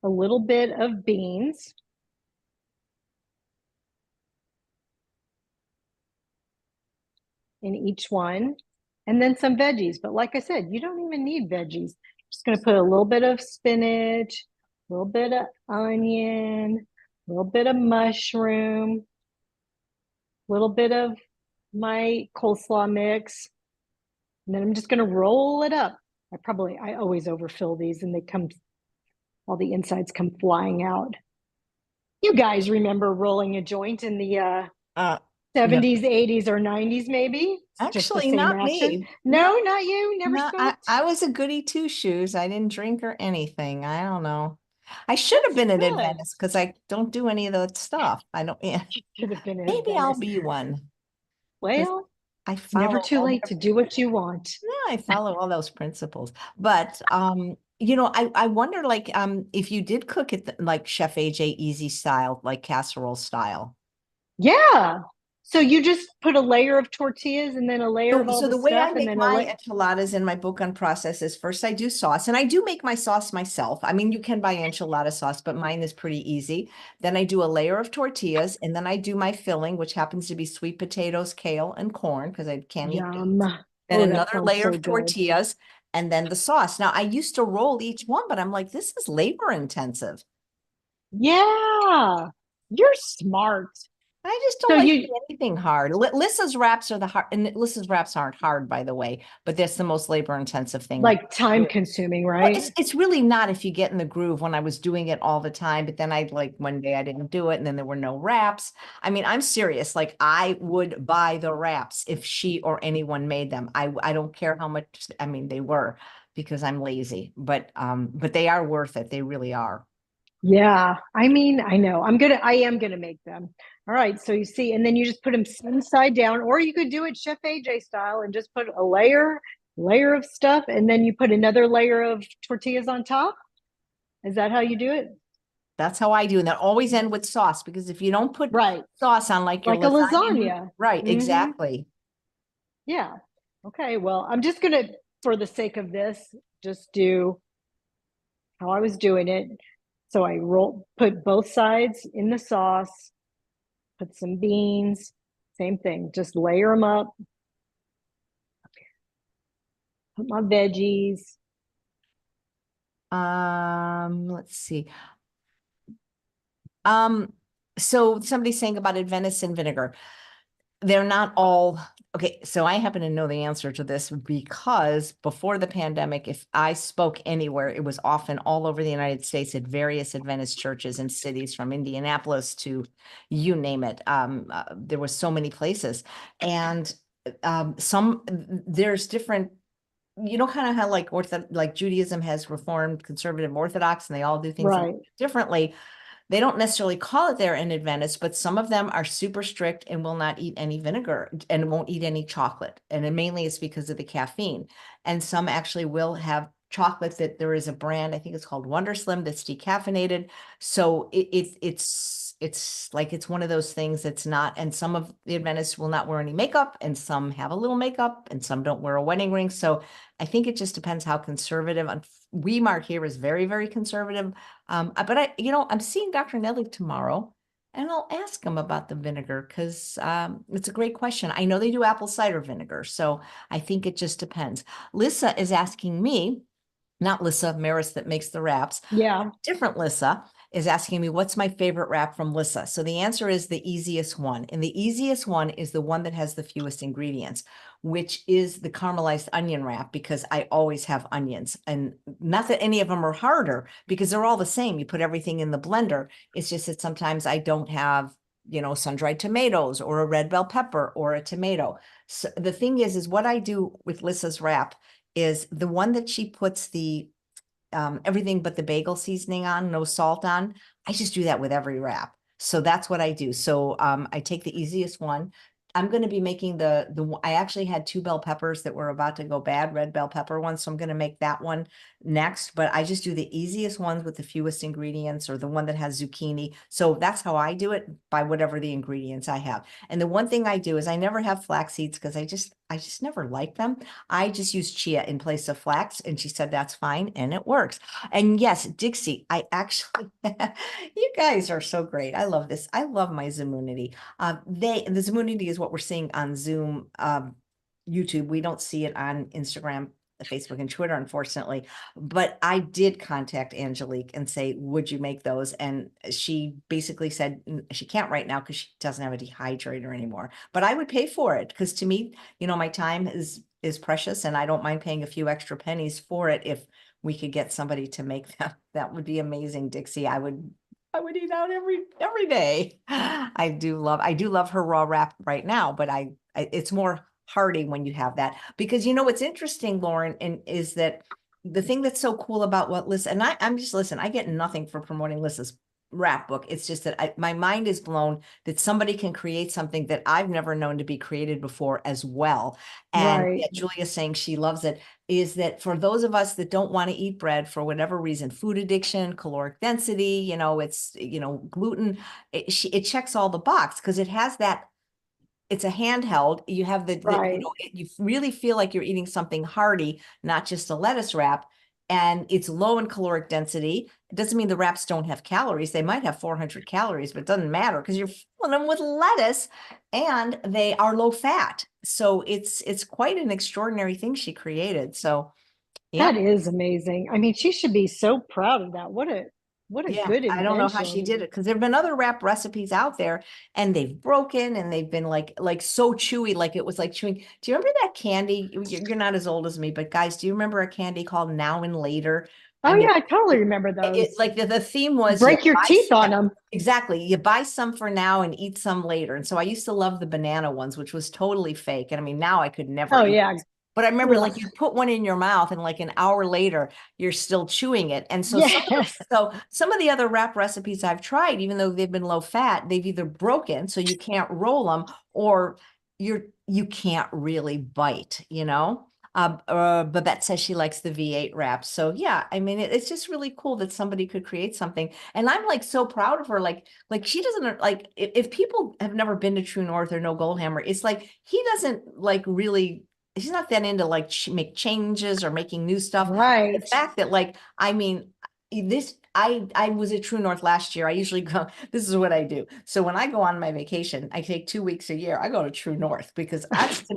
a little bit of beans. In each one, and then some veggies. But like I said, you don't even need veggies. I'm just going to put a little bit of spinach, a little bit of onion, a little bit of mushroom, a little bit of my coleslaw mix. And then I'm just going to roll it up. I always overfill these and all the insides come flying out. You guys remember rolling a joint in the No, 70s, 80s, or 90s, maybe? It's just the actually same not action. me. No, not you. Never No, I, smoked. I was a goody two shoes. I didn't drink or anything. I don't know. I should have That's been an good. Adventist because I don't do any of that stuff. I don't, yeah. Should have been an Maybe I'll Adventist. be one because Well, I it's never follow too all late their, to do what you want. yeah, I follow all those principles. But I wonder like if you did cook it like Chef AJ easy style, like casserole style. Yeah. So you just put a layer of tortillas and then a layer of all So the the way stuff I and make then a my layer. enchiladas in my book on process is first I do sauce, and I do make my sauce myself. I mean, you can buy enchilada sauce, but mine is pretty easy. Then I do a layer of tortillas, and then I do my filling, which happens to be sweet potatoes, kale, and corn because I can't eat Yum. beans. Then Oh, that another sounds layer so of good. tortillas, and then the sauce. Now I used to roll each one, but I'm like, this is labor intensive. Yeah. You're smart. I just So don't like to you do anything hard. Lissa's wraps are the hard, and Lissa's wraps aren't hard, by the way, but that's the most labor intensive thing. like time consuming, Well, right? it's really not if you get in the groove when I was doing it all the time, but then I like one day I didn't do it and then there were no wraps. I mean, I'm serious. Like I would buy the wraps if she or anyone made them. I don't care how much, I mean, they were because I'm lazy, but they are worth it. They really are. Yeah. I mean, I know. I am gonna make them. All right. So you see, and then you just put them inside down, or you could do it Chef AJ style and just put a layer of stuff, and then you put another layer of tortillas on top. Is that how you do it? That's how I do. And that always end with sauce because if you don't put Right. sauce on like your Like a lasagna, lasagna. right, Hmm. exactly. Yeah. Okay. Well, I'm just gonna, for the sake of this, just do how I was doing it. So put both sides in the sauce, put some beans, same thing, just layer them up, put my veggies. Let's see. Um, so somebody's saying about venison vinegar. They're not all okay. So I happen to know the answer to this because before the pandemic, if I spoke anywhere, it was often all over the United States at various Adventist churches and cities from Indianapolis to you name it. There were so many places. And there's different kind of how like Judaism has Reformed, Conservative, Orthodox, and they all do things a little Right. differently. They don't necessarily call it they're an Adventist, but some of them are super strict and will not eat any vinegar and won't eat any chocolate. And then mainly it's because of the caffeine. And some actually will have chocolate that there is a brand, I think it's called Wonder Slim, that's decaffeinated. So it's like it's one of those things that's not, and some of the Adventists will not wear any makeup, and some have a little makeup, and some don't wear a wedding ring. So I think it just depends how conservative. Wemark here is very, very conservative. But I'm seeing Dr. Nelly tomorrow, and I'll ask him about the vinegar because it's a great question. I know they do apple cider vinegar, so I think it just depends. Lissa is asking me, not Lissa Maris that makes the wraps, Yeah. different Lissa is asking me what's my favorite wrap from Lissa. So the answer is the easiest one. And the easiest one is the one that has the fewest ingredients, which is the caramelized onion wrap, because I always have onions. And not that any of them are harder because they're all the same. You put everything in the blender. It's just that sometimes I don't have sun-dried tomatoes or a red bell pepper or a tomato. So the thing is what I do with Lissa's wrap is the one that she puts the everything but the bagel seasoning on, no salt on. I just do that with every wrap. So that's what I do. So I take the easiest one. I'm going to be making I actually had 2 bell peppers that were about to go bad, red bell pepper ones. So I'm going to make that one next, but I just do the easiest ones with the fewest ingredients, or the one that has zucchini. So that's how I do it, by whatever the ingredients I have. And the one thing I do is I never have flax seeds because I just never like them. I just use chia in place of flax, and she said that's fine, and it works. And yes, Dixie, I actually, you guys are so great. I love this. I love my Zoommunity. The Zoommunity is what we're seeing on Zoom, YouTube. We don't see it on Instagram, Facebook, and Twitter, unfortunately. But I did contact Angelique and say, would you make those? And she basically said she can't right now because she doesn't have a dehydrator anymore. But I would pay for it, because to me, my time is precious, and I don't mind paying a few extra pennies for it if we could get somebody to make them. That would be amazing, Dixie. I would eat out every day. I do love her raw wrap right now, but it's more hearty when you have that, because what's interesting, Lauren, and is that the thing that's so cool about what Lissa, and I'm just, listen, I get nothing for promoting Lissa's wrap book. It's just that my mind is blown that somebody can create something that I've never known to be created before as well. And Right. yeah, Julia's saying she loves it. Is that for those of us that don't want to eat bread for whatever reason, food addiction, caloric density, it's, gluten, it checks all the box, because it has that. It's a handheld. You have Right. you really feel like you're eating something hearty, not just a lettuce wrap. And it's low in caloric density. It doesn't mean the wraps don't have calories. They might have 400 calories, but it doesn't matter because you're filling them with lettuce, and they are low fat. So it's quite an extraordinary thing she created. So yeah. That is amazing. I mean, she should be so proud of that. What a Yeah, good I don't know how she invention. did it, because there've been other wrap recipes out there, and they've broken, and they've been like so chewy, like it was like chewing. Do you remember that candy? You're not as old as me, but guys, do you remember a candy called Now and Later? I Oh mean, yeah, I totally it, remember it those. like the theme was, Break your teeth on them. exactly, you buy some for now and eat some later. And so I used to love the banana ones, which was totally fake. And I mean, now I could never Oh eat. yeah. But I remember, Ugh. like, you put one in your mouth, and like an hour later, you're still chewing it. And so Yes. some of the other wrap recipes I've tried, even though they've been low fat, they've either broken, so you can't roll them, or you can't really bite. Babette says she likes the V8 wraps. So yeah, I mean, it's just really cool that somebody could create something. And I'm like so proud of her. Like she doesn't, like, if people have never been to True North or know Goldhammer, it's like he doesn't like really, he's not that into like make changes or making new stuff. The Right. fact that, like, I mean, I was at True North last year. I usually go, this is what I do. So when I go on my vacation, I take 2 weeks a year. I go to True North, because that's, to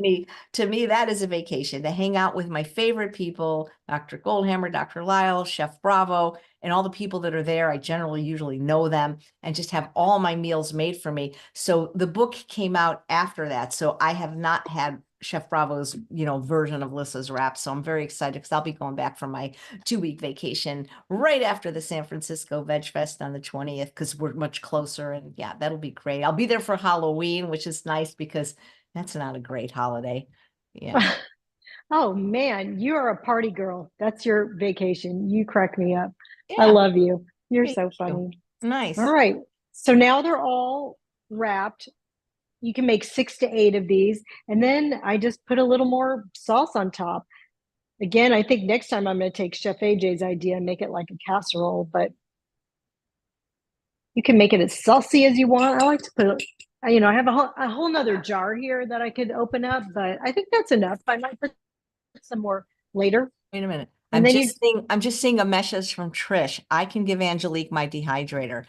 me, that is a vacation, to hang out with my favorite people, Dr. Goldhammer, Dr. Lyle, Chef Bravo, and all the people that are there. I generally usually know them, and just have all my meals made for me. So the book came out after that. So I have not had Chef Bravo's, version of Lissa's wrap. So I'm very excited, because I'll be going back for my 2-week vacation right after the San Francisco Veg Fest on the 20th, because we're much closer. And yeah, that'll be great. I'll be there for Halloween, which is nice, because that's not a great holiday. Yeah. Oh man, you are a party girl. That's your vacation. You crack me up. I Yeah. love you. You're Thank so you. funny. All Nice. right. So now they're all wrapped. You can make 6 to 8 of these. And then I just put a little more sauce on top. Again, I think next time I'm going to take Chef AJ's idea and make it like a casserole, but you can make it as saucy as you want. I like to put, I have a whole nother jar here that I could open up, but I think that's enough. I might put some more later. Wait a minute. And then you, I'm just seeing a message from Trish. I can give Angelique my dehydrator.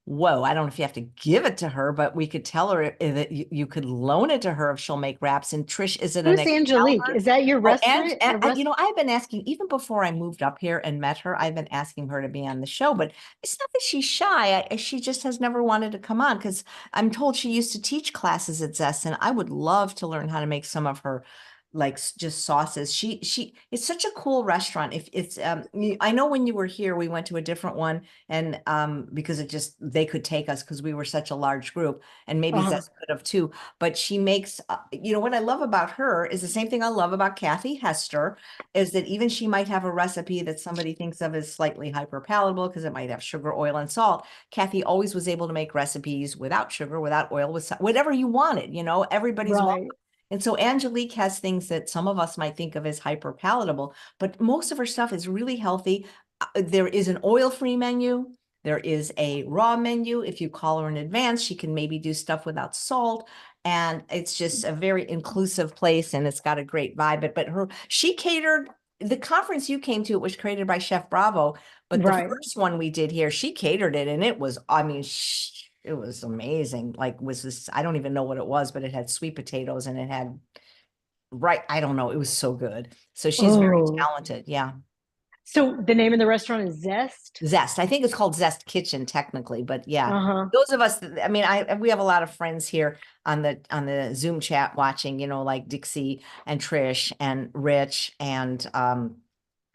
Whoa, I don't know if you have to give it to her, but we could tell her that you could loan it to her if she'll make wraps. And Trish, is it an who's Angelique? Excalibur? Is that your Oh, and, restaurant? and I've been asking, even before I moved up here and met her, I've been asking her to be on the show, but it's not that she's shy. She just has never wanted to come on, because I'm told she used to teach classes at Zest, and I would love to learn how to make some of her just sauces. It's such a cool restaurant. If it's I know when you were here, we went to a different one, and because they could take us because we were such a large group, and maybe Uh-huh. Zest could have too. But she makes, what I love about her is the same thing I love about Kathy Hester, is that even she might have a recipe that somebody thinks of as slightly hyper palatable because it might have sugar, oil, and salt. Kathy always was able to make recipes without sugar, without oil, with whatever you wanted. Everybody's welcome. Right. And so Angelique has things that some of us might think of as hyper palatable, but most of her stuff is really healthy. There is an oil-free menu. There is a raw menu. If you call her in advance, she can maybe do stuff without salt. And it's just a very inclusive place, and it's got a great vibe. But she catered the conference you came to. It was created by Chef Bravo, but the Right. first one we did here, she catered it, and it was, I mean, it was amazing. Like, was this, I don't even know what it was, but it had sweet potatoes and it had, right, I don't know. It was so good. So she's very Oh, talented. Yeah. so the name of the restaurant is Zest? Zest. I think it's called Zest Kitchen technically, but yeah. Uh-huh. Those of us, I mean, we have a lot of friends here on the Zoom chat watching, like Dixie and Trish and Rich and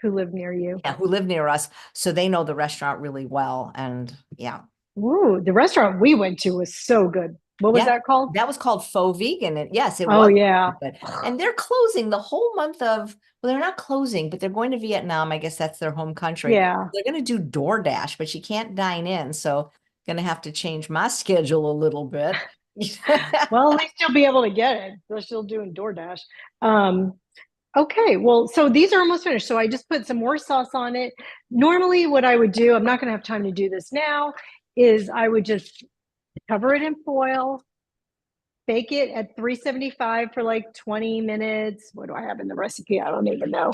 Who live near you? yeah, who live near us. So they know the restaurant really well. And yeah. Ooh, the restaurant we went to was so good. What was Yeah, that called? that was called Faux Vegan. And yes, it Oh was yeah. good. And they're closing the whole month of, well, they're not closing, but they're going to Vietnam. I guess that's their home country. Yeah. They're going to do DoorDash, but you can't dine in. So going to have to change my schedule a little bit. Well, at least you'll be able to get it. They're still doing DoorDash. Um, okay, well, so these are almost finished. So I just put some more sauce on it. Normally, what I would do, I'm not going to have time to do this now, is I would just cover it in foil, bake it at 375 for like 20 minutes. What do I have in the recipe? I don't even know.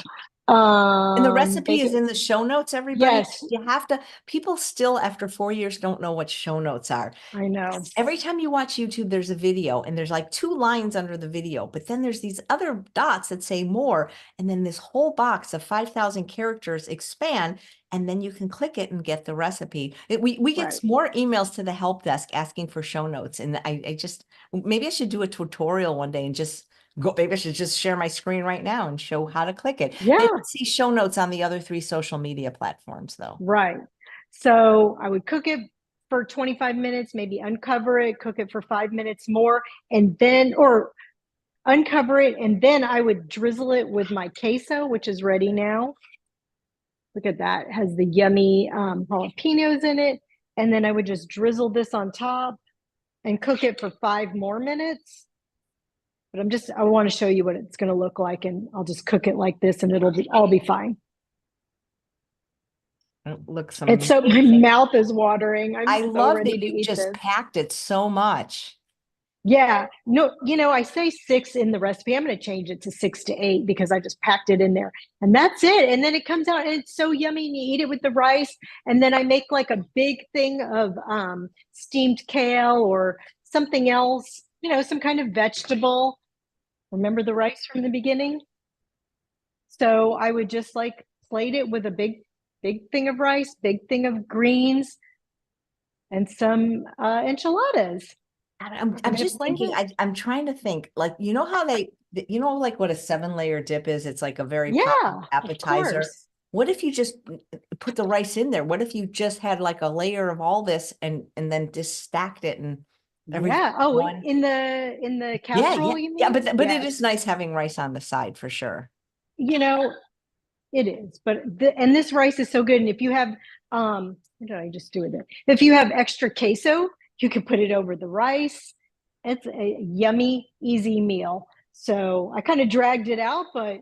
And the recipe Bake is it. in the show notes, everybody. Yes, You have to, people still after 4 years don't know what show notes are. I know. Every time you watch YouTube, there's a video and there's like 2 lines under the video, but then there's these other dots that say more. And then this whole box of 5,000 characters expand, and then you can click it and get the recipe. We get Right. more emails to the help desk asking for show notes. And I just, maybe I should do a tutorial one day and just go, maybe I should just share my screen right now and show how to click it. They Yeah, don't see show notes on the other 3 social media platforms though. right. So I would cook it for 25 minutes, maybe uncover it, cook it for 5 minutes more, and then, or uncover it, and then I would drizzle it with my queso, which is ready now. Look at that. It has the yummy jalapenos in it. And then I would just drizzle this on top and cook it for 5 more minutes. But I want to show you what it's going to look like. And I'll just cook it like this and all be fine. It looks It's amazing. so, my mouth is watering. I'm I so love ready that to you eat just this. packed it so much. Yeah, no, I say 6 in the recipe. I'm going to change it to 6 to 8 because I just packed it in there, and that's it. And then it comes out, and it's so yummy. And you eat it with the rice, and then I make like a big thing of steamed kale or something else, some kind of vegetable. Remember the rice from the beginning? So I would just like plate it with a big thing of rice, big thing of greens, and some enchiladas. I'm And I just plate thinking, it. I'm trying to think, like, how like what a 7-layer dip is? It's like a very popular Yeah, of appetizer. course. What if you just put the rice in there? What if you just had like a layer of all this and then just stacked it and everything Yeah. Oh, one? in the Yeah, yeah, casserole, you yeah. mean? But it is Yes. nice having rice on the side for sure. You know, it is. But and this rice is so good. And if you have what did I just do with it? If you have extra queso, you can put it over the rice. It's a yummy, easy meal. So I kind of dragged it out, but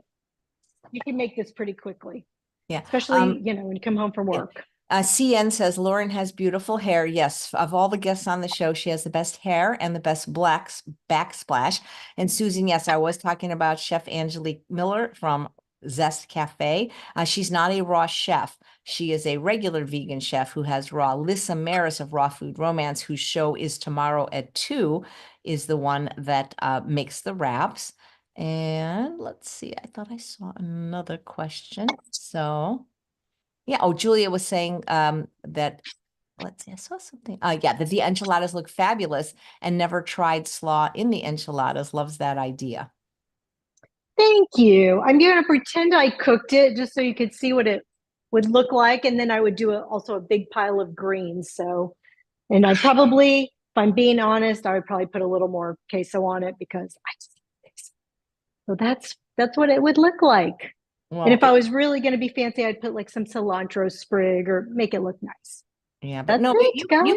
you can make this pretty quickly, Yeah. especially, when you come home from Yeah. work. CN says Lauren has beautiful hair. Yes, of all the guests on the show, she has the best hair and the best backsplash. And Susan, yes, I was talking about Chef Angelique Miller from Zest Cafe. She's not a raw chef. She is a regular vegan chef who has raw. Lissa Maris of Raw Food Romance, whose show is tomorrow at 2, is the one that makes the wraps. And let's see, I thought I saw another question. So. Yeah. Oh, Julia was saying that, let's see, I saw something. Yeah, that the enchiladas look fabulous and never tried slaw in the enchiladas. Loves that idea. Thank you. I'm going to pretend I cooked it just so you could see what it would look like. And then I would do also a big pile of greens. So, and I probably, if I'm being honest, I would probably put a little more queso on it because I just think so. So that's what it would look like. And Well, if I was really going to be fancy, I'd put like some cilantro sprig or make it look nice. yeah, but That's no, but it, guys.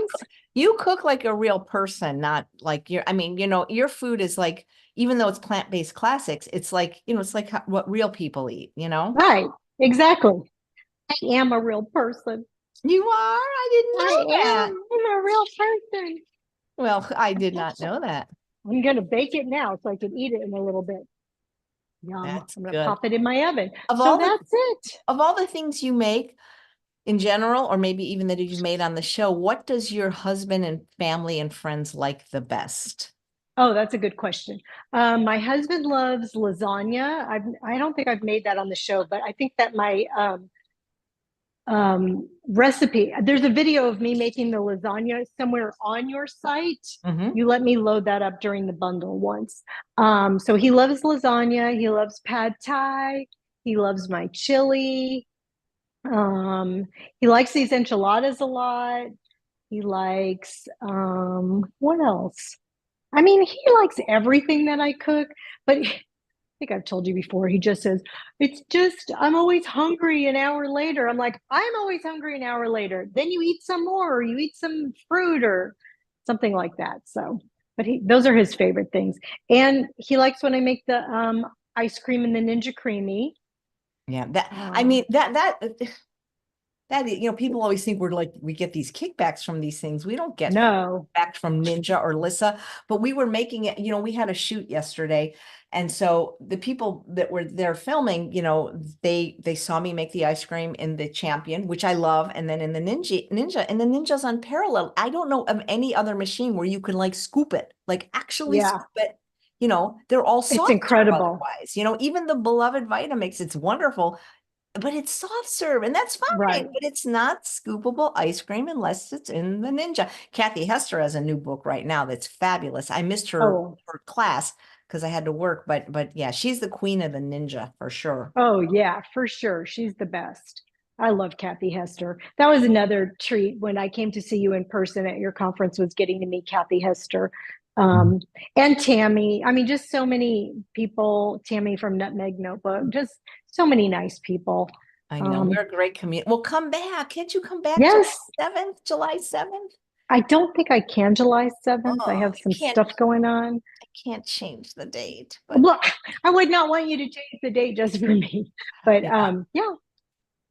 you cook like a real person, not like I mean, your food is like, even though it's plant-based classics, it's like, it's like what real people eat, Right. Exactly. I am a real person. You are? I didn't I know that. am. I'm a real person. Well, I did not know that. I'm going to bake it now so I can eat it in a little bit. Yum. That's I'm going to good. pop it in my oven. Of So all the that's it. of all the things you make in general, or maybe even that you've made on the show, what does your husband and family and friends like the best? Oh, that's a good question. My husband loves lasagna. I don't think I've made that on the show, but I think that my recipe, there's a video of me making the lasagna somewhere on your site. Hmm. You let me load that up during the bundle once. So he loves lasagna. He loves pad thai. He loves my chili. He likes these enchiladas a lot. He likes what else? I mean, he likes everything that I cook, but I think I've told you before. He just says, it's just, I'm always hungry an hour later. I'm like, I'm always hungry an hour later. Then you eat some more, or you eat some fruit or something like that. So, but those are his favorite things. And he likes when I make the ice cream and the Ninja Creamy. Yeah, that I Um, mean that people always think we're like we get these kickbacks from these things. We don't get no, back from Ninja or Lissa, but we were making it, we had a shoot yesterday. And so the people that were there filming, they saw me make the ice cream in the Champion, which I love, and then in the Ninja, and the Ninja's unparalleled. I don't know of any other machine where you can like scoop it, like actually yeah, scoop it. They're all it's soft serve incredible. otherwise. Even the beloved Vitamix, it's wonderful, but it's soft serve, and that's fine, Right. but it's not scoopable ice cream unless it's in the Ninja. Kathy Hester has a new book right now that's fabulous. I missed Oh, her class because I had to work, but yeah, she's the queen of the Ninja for sure. oh yeah, for sure. She's the best. I love Kathy Hester. That was another treat when I came to see you in person at your conference, was getting to meet Kathy Hester. Um, and Tammy. I mean, just so many people, Tammy from Nutmeg Notebook, just so many nice people. I know Um, we're a great community. Well, come back. Can't you come back July yes, 7th? July 7th? I don't think I can July 7th. I Oh, have some stuff going on. I can't change the date, but Well, I would not want you to change the date just for me. But yeah. yeah. Oh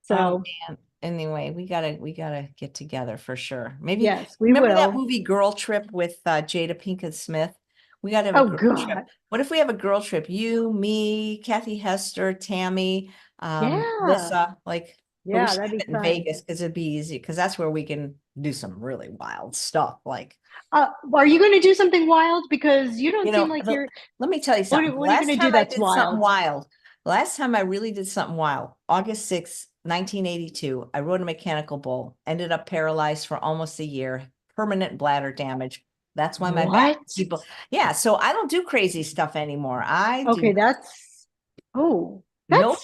So man. Anyway, we gotta get together for sure. Maybe yes, we remember that will. movie Girl Trip with Jada Pinkett Smith? We gotta have a Oh girl trip. God. What if we have a girl trip? You, me, Kathy Hester, Tammy, Yeah. Lissa, like, but we Yeah, should that'd have be it in fun. Vegas because it'd be easy, because that's where we can do some really wild stuff. Like, Are you going to do something wild? Because you don't You seem know, like the, you're. let me tell you something. The What are you going last to do time I that's did something wild? wild, the last time I really did something wild, August 6th, 1982, I rode a mechanical bull, ended up paralyzed for almost a year, permanent bladder damage. That's why my back What? people, yeah. So I don't do crazy stuff anymore. I Okay, do that's. Oh, no.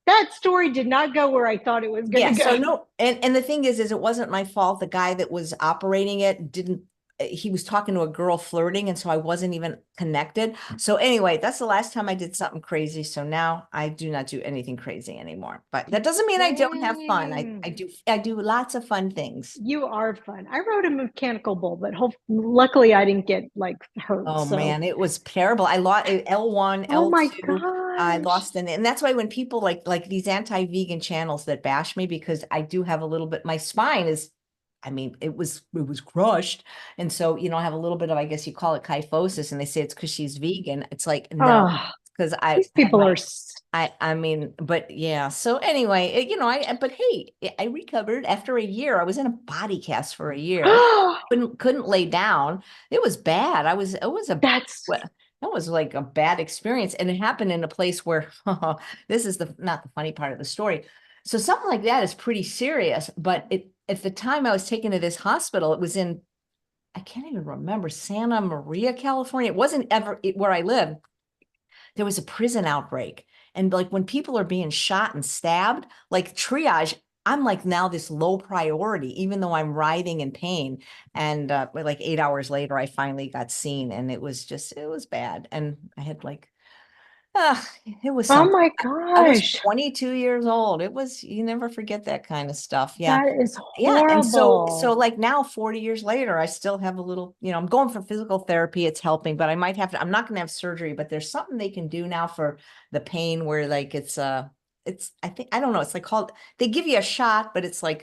that story did not go where I thought it was going Yeah, to so go. no, and the thing is it wasn't my fault. The guy that was operating it didn't, he was talking to a girl flirting, and so I wasn't even connected. So anyway, that's the last time I did something crazy. So now I do not do anything crazy anymore. But that doesn't mean I don't have fun. I Dang. do lots of fun things. You are fun. I rode a mechanical bull, but luckily I didn't get like hurt. Oh So, man, it was terrible. I lost L1, oh my L2. I gosh. lost and that's why when people like these anti-vegan channels that bash me, because I do have a little bit, my spine is, I mean, it was crushed. And so, I have a little bit of, I guess you call it kyphosis, and they say it's because she's vegan. It's like, no, Oh, because I these had people my are. I mean, but yeah. So anyway, but hey, I recovered after a year. I was in a body cast for a year. Couldn't lay down. It was bad. It was a That's that was like a bad experience. And it happened in a place where this is not the funny part of the story. So something like that is pretty serious. But at the time I was taken to this hospital, it was in, I can't even remember, Santa Maria, California. It wasn't ever where I lived. there was a prison outbreak. And like when people are being shot and stabbed, like triage, I'm like now this low priority, even though I'm writhing in pain. And like 8 hours later, I finally got seen, and it was just, it was bad. And I had like, it was Oh something. my I was gosh, 22 years old. It was, you never forget that kind of stuff. Yeah. that is Yeah. And so horrible. like now, 40 years later, I still have a little, I'm going for physical therapy. It's helping, but I might have to, I'm not going to have surgery, but there's something they can do now for the pain where like it's, I think, I don't know. It's like called, they give you a shot, but it's like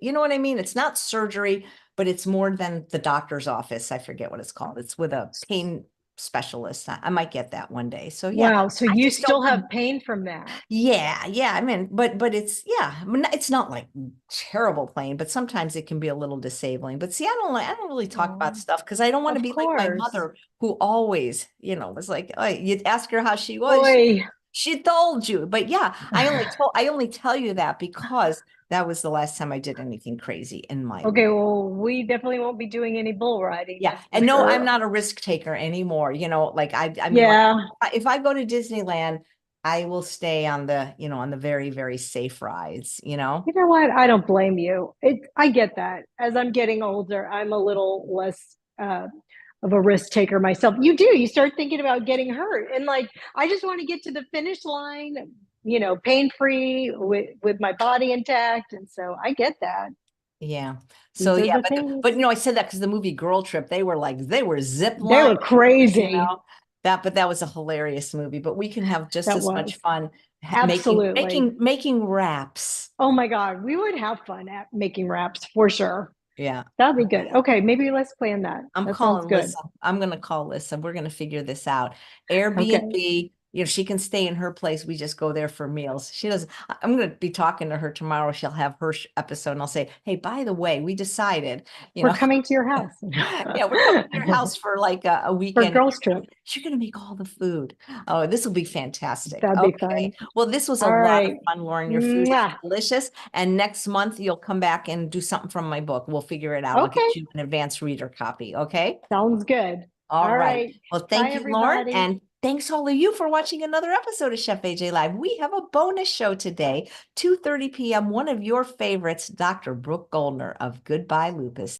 you know what I mean? It's not surgery, but it's more than the doctor's office. I forget what it's called. It's with a pain specialist. I might get that one day. So yeah, Wow. So I you just don't still have want. pain from that. Yeah, yeah. I mean, but it's yeah. I mean, it's not like terrible pain, but sometimes it can be a little disabling. But see, I don't really talk about Oh, stuff because I don't want to of be like my course. mother, who always, was like, oh, you'd ask her how she was. Oi. She told you. But yeah, I only tell you that because that was the last time I did anything crazy in my life. Okay, well, we definitely won't be doing any bull riding, Yeah. that's for And no, I'm sure. not a risk taker anymore. Like I mean, like Yeah. if I go to Disneyland, I will stay on on the very, very safe rides, you know? You know what? I don't blame you. I get that. As I'm getting older, I'm a little less of a risk taker myself. You do. You start thinking about getting hurt, and like I just want to get to the finish line, pain free with my body intact. And so I get that. Yeah. So These are yeah, the but things. I said that because the movie Girl Trip, they were zip They lining, were crazy. know. But that was a hilarious movie. But we can have just That as much was fun absolutely. making wraps. Oh my God, we would have fun at making wraps for sure. Yeah. That'd be good. Okay, maybe let's plan that. I'm That sounds calling good. Lisa. I'm gonna call Lisa. We're gonna figure this out. Okay. Airbnb, she can stay in her place. We just go there for meals. She does. I'm gonna be talking to her tomorrow. She'll have her episode, and I'll say, "Hey, by the way, we decided, We're coming to your house yeah, we're coming to your house for like a for weekend. girls trip. You're gonna make all the food. Oh, this will be fantastic. That'd be Okay. fun. Well, this was a All lot of right. fun, Lauren. Your food is Mwah. delicious. And next month you'll come back and do something from my book. We'll figure it out. I'll Okay. get you an advanced reader copy. Okay. Sounds good. All All right. right. Well, Bye, thank you, Lauren. everybody. And thanks all of you for watching another episode of Chef AJ Live. We have a bonus show today, 2:30 p.m. One of your favorites, Dr. Brooke Goldner of Goodbye Lupus.